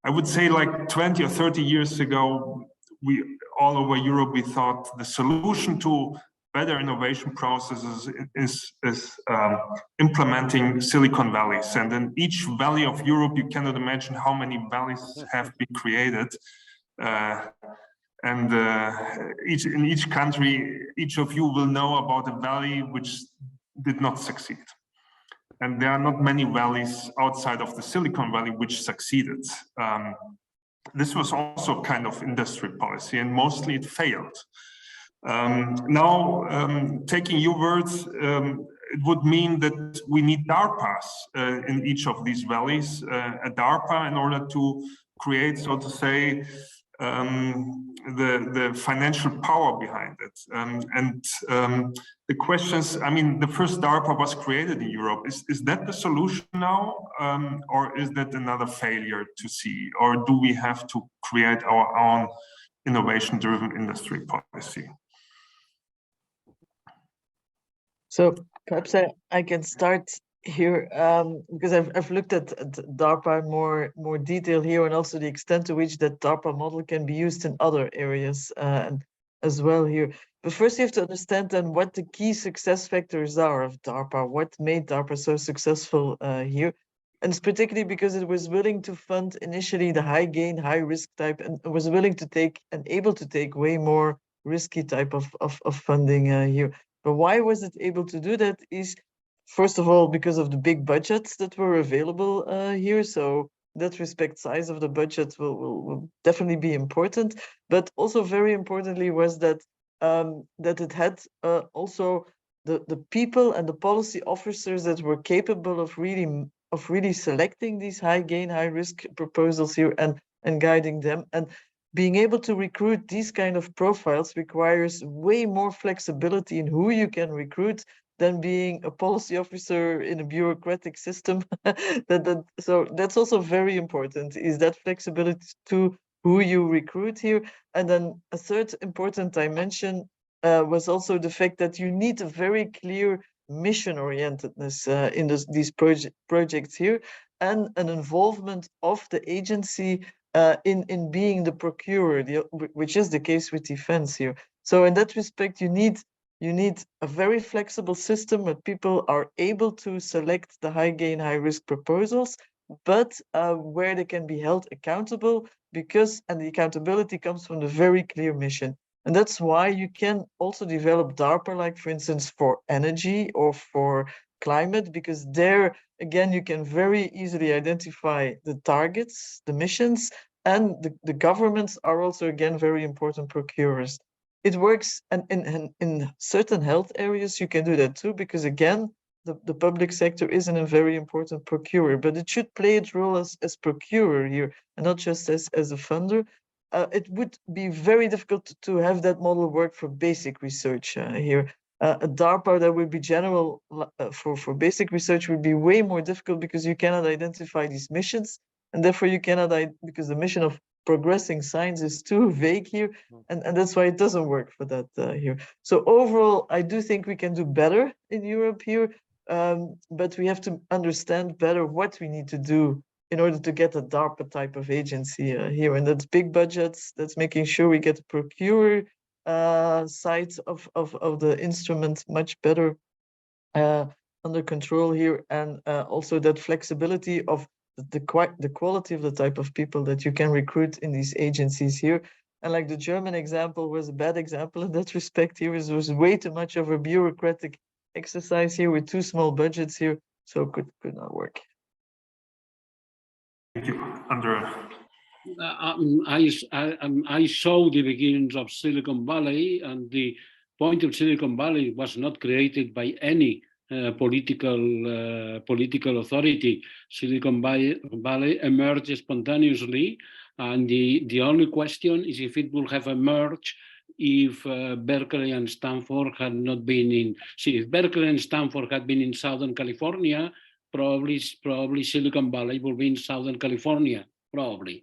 I would say like 20 or 30 years ago, we all over Europe, we thought the solution to better innovation processes is implementing Silicon Valleys. And in each valley of Europe, you cannot imagine how many valleys have been created. In each country, each of you will know about a valley which did not succeed. And there are not many valleys outside of the Silicon Valley which succeeded. This was also kind of industry policy, and mostly it failed. Now, taking your words, it would mean that we need DARPAs in each of these valleys, a DARPA in order to create, so to say, the financial power behind it. The questions, I mean, the first DARPA was created in Europe. Is that the solution now, or is that another failure to see? Or do we have to create our own innovation-driven industry policy? So perhaps I can start here because I've looked at DARPA in more detail here, and also the extent to which that DARPA model can be used in other areas as well here. But first you have to understand then what the key success factors are of DARPA, what made DARPA so successful here. And it's particularly because it was willing to fund initially the high gain, high risk type, and was willing to take and able to take way more risky type of funding here. But why was it able to do that is, first of all, because of the big budgets that were available here. So in that respect, size of the budget will definitely be important. But also very importantly was that that it had also the people and the policy officers that were capable of really selecting these high gain, high risk proposals here and guiding them. And being able to recruit these kind of profiles requires way more flexibility in who you can recruit than being a policy officer in a bureaucratic system. So that's also very important, is that flexibility to who you recruit here. And then a third important dimension was also the fact that you need a very clear mission orientedness in these projects here, and an involvement of the agency in being the procurer, which is the case with defense here. So in that respect, you need a very flexible system where people are able to select the high gain, high risk proposals, but where they can be held accountable, and the accountability comes from the very clear mission. And that's why you can also develop DARPA, like for instance, for energy or for climate, because there, again, you can very easily identify the targets, the missions, and the governments are also, again, very important procurers. It works, and in certain health areas, you can do that too, because again, the public sector isn't a very important procurer, but it should play its role as procurer here, and not just as a funder. It would be very difficult to have that model work for basic research here. A DARPA that would be general for basic research would be way more difficult because you cannot identify these missions, and therefore you cannot, because the mission of progressing science is too vague here, and that's why it doesn't work for that here. So overall, I do think we can do better in Europe here, but we have to understand better what we need to do in order to get a DARPA type of agency here. And that's big budgets, that's making sure we get the procurer side of the instrument much better under control here, and also that flexibility of the quality of the type of people that you can recruit in these agencies here. And like the German example was a bad example in that respect here. It was way too much of a bureaucratic exercise here with too small budgets here, so could not work. Thank you, Andreu. I saw the beginnings of Silicon Valley, and the point of Silicon Valley was not created by any political authority. Silicon Valley emerged spontaneously, and the only question is if it would have emerged if Berkeley and Stanford had not been in. See, if Berkeley and Stanford had been in Southern California, probably Silicon Valley will be in Southern California, probably.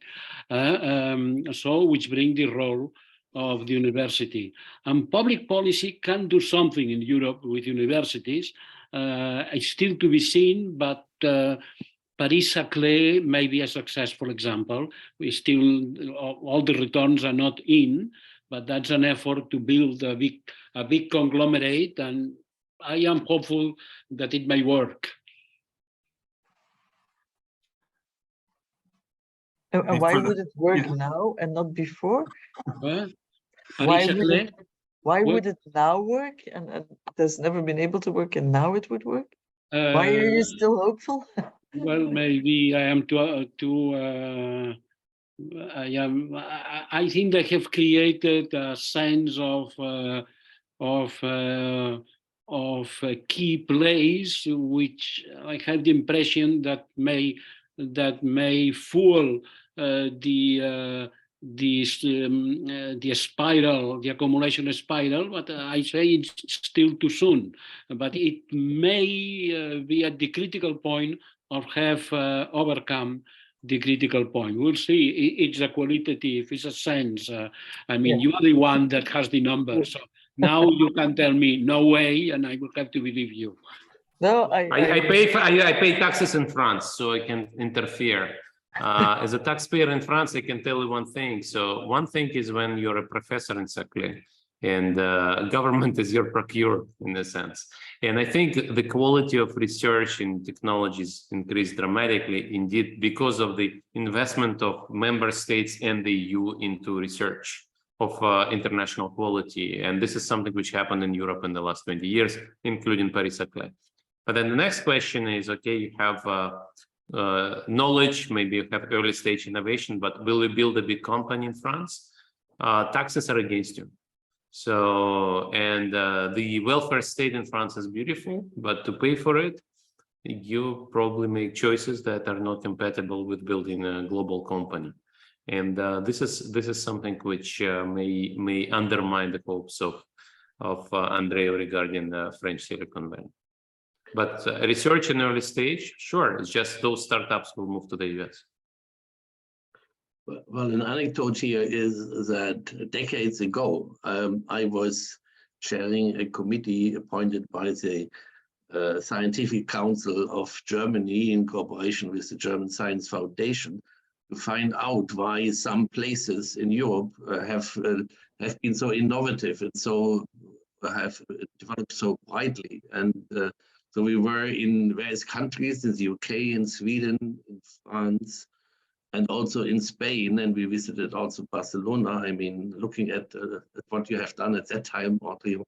So, which brings the role of the university. And public policy can do something in Europe with universities. It's still to be seen, but Paris-Saclay may be a successful example. We still, all the returns are not in, but that's an effort to build a big conglomerate, and I am hopeful that it may work. And why would it work now and not before? Why would it now work and it has never been able to work and now it would work? Why are you still hopeful? Well, maybe I am too I think they have created a sense of a key place, which I have the impression that may fuel the spiral, the accumulation spiral, but I say it's still too soon. But it may be at the critical point or have overcome the critical point. We'll see. It's a qualitative, it's a sense. I mean, you are the one that has the numbers. So now you can tell me no way, and I will have to believe you. No, I pay taxes in France, so I can interfere. As a taxpayer in France, I can tell you one thing. So one thing is when you're a professor in Saclay, and government is your procurer in a sense. And I think the quality of research in technologies increased dramatically, indeed, because of the investment of member states and the EU into research of international quality. And this is something which happened in Europe in the last 20 years, including Paris-Saclay. But then the next question is, okay, you have knowledge, maybe you have early stage innovation, but will you build a big company in France? Taxes are against you. So, and the welfare state in France is beautiful, but to pay for it, you probably make choices that are not compatible with building a global company. And this is something which may undermine the hopes of Andreu regarding the French Silicon Valley. But research in early stage, sure, it's just those startups will move to the US. Well, an anecdote here is that decades ago, I was chairing a committee appointed by the Scientific Council of Germany in cooperation with the German Science Foundation to find out why some places in Europe have been so innovative and so have developed so widely. And so we were in various countries, in the UK, in Sweden, in France, and also in Spain, and we visited also Barcelona. I mean, looking at what you have done at that time, Andreu,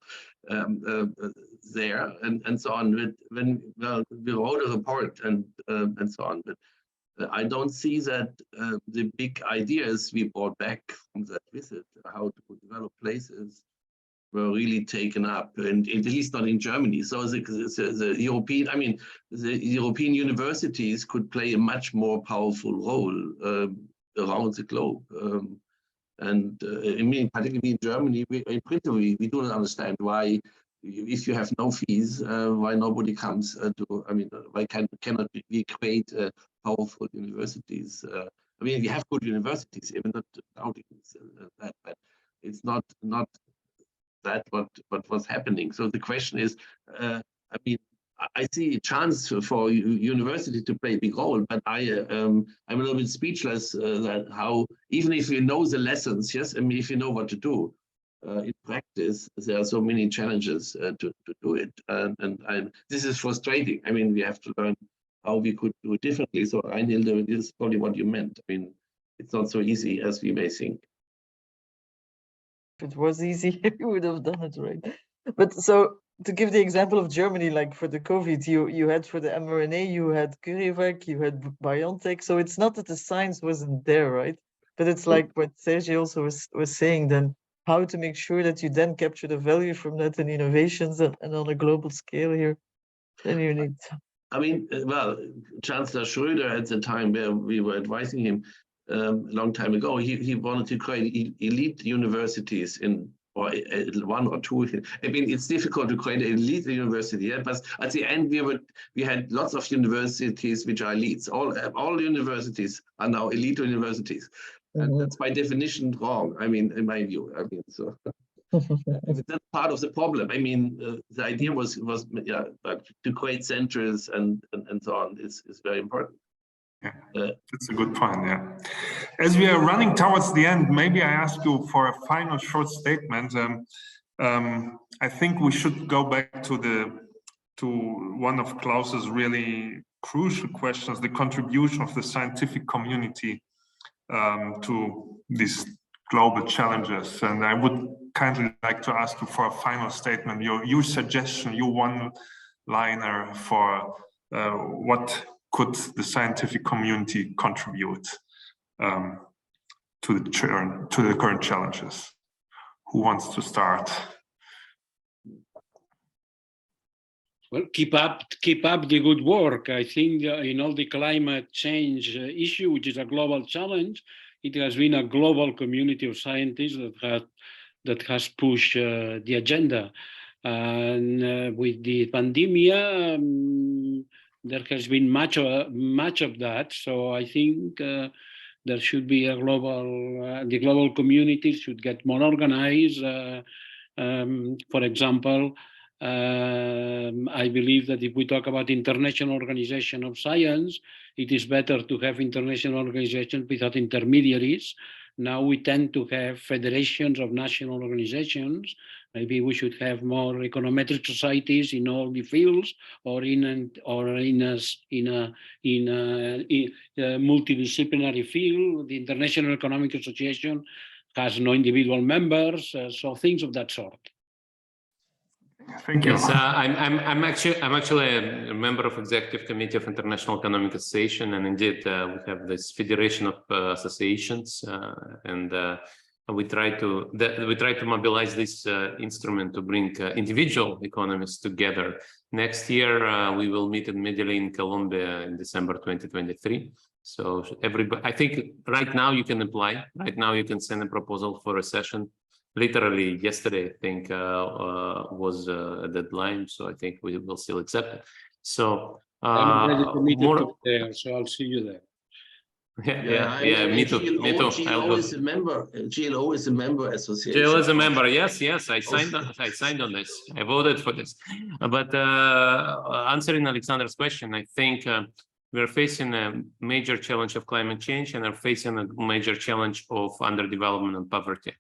there and so on. When we wrote a report and so on, but I don't see that the big ideas we brought back from that visit, how to develop places, were really taken up, and at least not in Germany. So the European, I mean, the European universities could play a much more powerful role around the globe. And I mean, particularly in Germany, in principle, we do not understand why, if you have no fees, why nobody comes to, I mean, why cannot we create powerful universities? I mean, we have good universities, even not doubting that, but it's not that what was happening. So the question is, I mean, I see a chance for university to play a big role, but I'm a little bit speechless that how, even if you know the lessons, yes, I mean, if you know what to do in practice, there are so many challenges to do it, and this is frustrating. I mean, we have to learn how we could do it differently. So Reinhilde, this is probably what you meant. I mean, it's not so easy as we may think. If it was easy, you would have done it, right? But so to give the example of Germany, like for the COVID, you had for the mRNA, you had CureVac, you had BioNTech. So it's not that the science wasn't there, right? But it's like what Sergei also was saying, then how to make sure that you then capture the value from that and innovations and on a global scale here, then you need. I mean, well, Chancellor Schröder at the time where we were advising him a long time ago, he wanted to create elite universities in, or one or two. I mean, it's difficult to create an elite university, yeah, but at the end we had lots of universities which are elites. All universities are now elite universities, and that's by definition wrong. I mean, in my view, I mean, so that's part of the problem. I mean, the idea was yeah, to create centers and so on is very important. Yeah, that's a good point. Yeah. As we are running towards the end, maybe I ask you for a final short statement. I think we should go back to one of Klaus's really crucial questions: the contribution of the scientific community to these global challenges. And I would kindly like to ask you for a final statement, your suggestion, your one-liner for what could the scientific community contribute to the current challenges. Who wants to start? Well, keep up the good work. I think in all the climate change issue, which is a global challenge, it has been a global community of scientists that has pushed the agenda. And with the pandemic, there has been much of that. So I think there should be a the global community should get more organized. For example, I believe that if we talk about international organization of science, it is better to have international organizations without intermediaries. Now we tend to have federations of national organizations. Maybe we should have more econometric societies in all the fields, or in a multidisciplinary field. The International Economic Association has no individual members, so things of that sort. Thank you. Yes, I'm actually a member of Executive Committee of International Economic Association, and indeed we have this federation of associations, and we try to mobilize this instrument to bring individual economists together. Next year we will meet in Medellin, Colombia, in December 2023. So everybody, I think right now you can apply. Right now you can send a proposal for a session. Literally yesterday, I think, was a deadline, so I think we will still accept it. So I'm ready to meet you there, so I'll see you there. Yeah, me too. GLO is a member. GLO is a member association. GLO is a member. Yes, I signed on this. I voted for this. But answering Alexander's question, I think we're facing a major challenge of climate change, and are facing a major challenge of underdevelopment and poverty.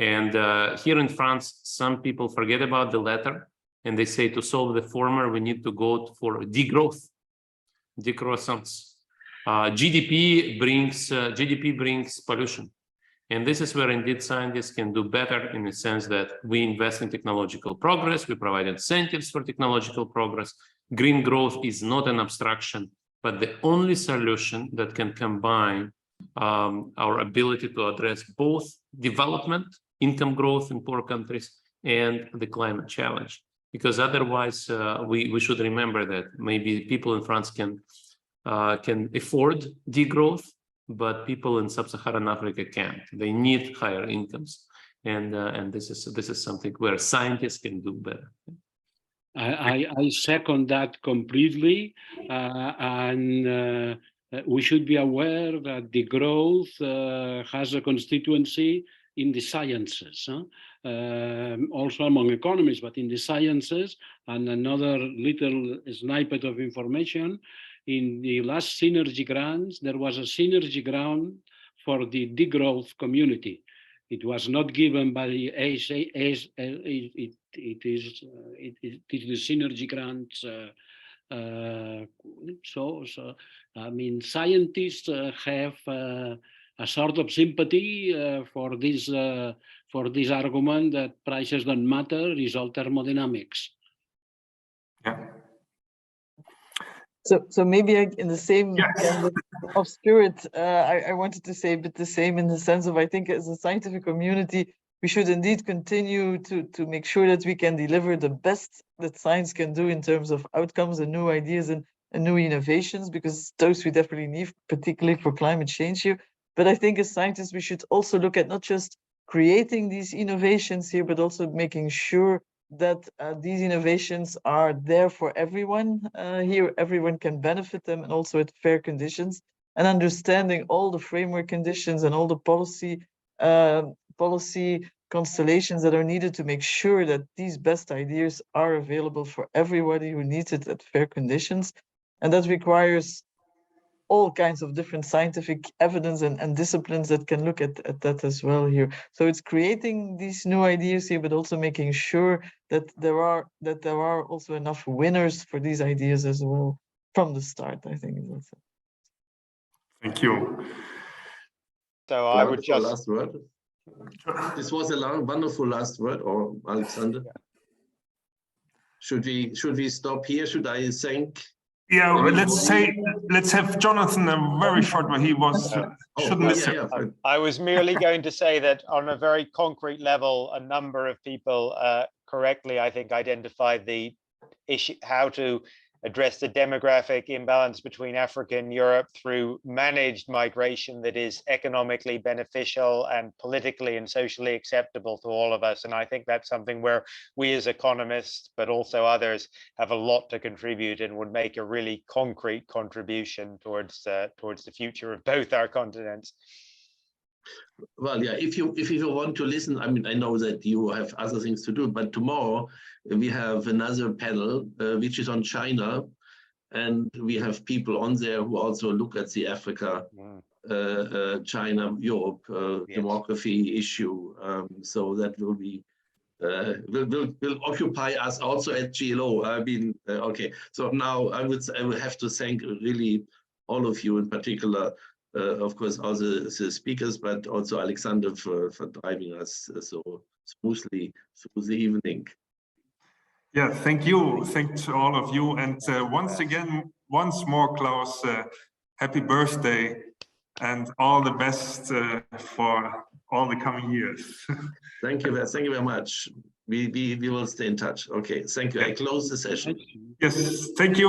And here in France, some people forget about the latter, and they say to solve the former, we need to go for degrowth, decroissance. GDP brings pollution. And this is where indeed scientists can do better, in the sense that we invest in technological progress, we provide incentives for technological progress. Green growth is not an abstraction, but the only solution that can combine our ability to address both development, income growth in poor countries, and the climate challenge. Because otherwise, we should remember that maybe people in France can afford degrowth, but people in sub-Saharan Africa can't. They need higher incomes, and this is something where scientists can do better. I second that completely, and we should be aware that the growth has a constituency in the sciences, also among economists, but in the sciences. And another little snippet of information: in the last synergy grants, there was a synergy grant for the degrowth community. It was not given by the it is the synergy grants. So I mean, scientists have a sort of sympathy for this argument that prices don't matter, is all thermodynamics. Yeah. So maybe in the same kind of spirit, I wanted to say a bit the same, in the sense of, I think as a scientific community, we should indeed continue to make sure that we can deliver the best that science can do in terms of outcomes and new ideas and new innovations, because those we definitely need, particularly for climate change here. But I think as scientists, we should also look at not just creating these innovations here, but also making sure that these innovations are there for everyone here. Everyone can benefit them, and also at fair conditions, and understanding all the framework conditions and all the policy constellations that are needed to make sure that these best ideas are available for everybody who needs it at fair conditions. And that requires all kinds of different scientific evidence and disciplines that can look at that as well here. So it's creating these new ideas here, but also making sure that there are also enough winners for these ideas as well from the start, I think. That's it. Thank you. So I would just... Last word. This was a wonderful last word, or Alexander? Should we stop here? Should I thank Yeah, let's have Jonathan a very short one. He was shouldn't miss it. I was merely going to say that on a very concrete level, a number of people correctly, I think, identified the issue, how to address the demographic imbalance between Africa and Europe through managed migration that is economically beneficial and politically and socially acceptable to all of us. And I think that's something where we as economists, but also others, have a lot to contribute and would make a really concrete contribution towards the future of both our continents. Well, yeah, if you want to listen, I mean, I know that you have other things to do, but tomorrow we have another panel, which is on China, and we have people on there who also look at the Africa, China, Europe demography issue. So that will be will occupy us also at GLO. I mean, okay. So now I would have to thank really all of you, in particular. Of course, all the speakers, but also Alexander for driving us so smoothly through the evening. Yeah, thank you. Thanks to all of you. And once more, Klaus, happy birthday and all the best for all the coming years. Thank you very much. We will stay in touch. Okay, thank you. I close the session. Yes, thank you.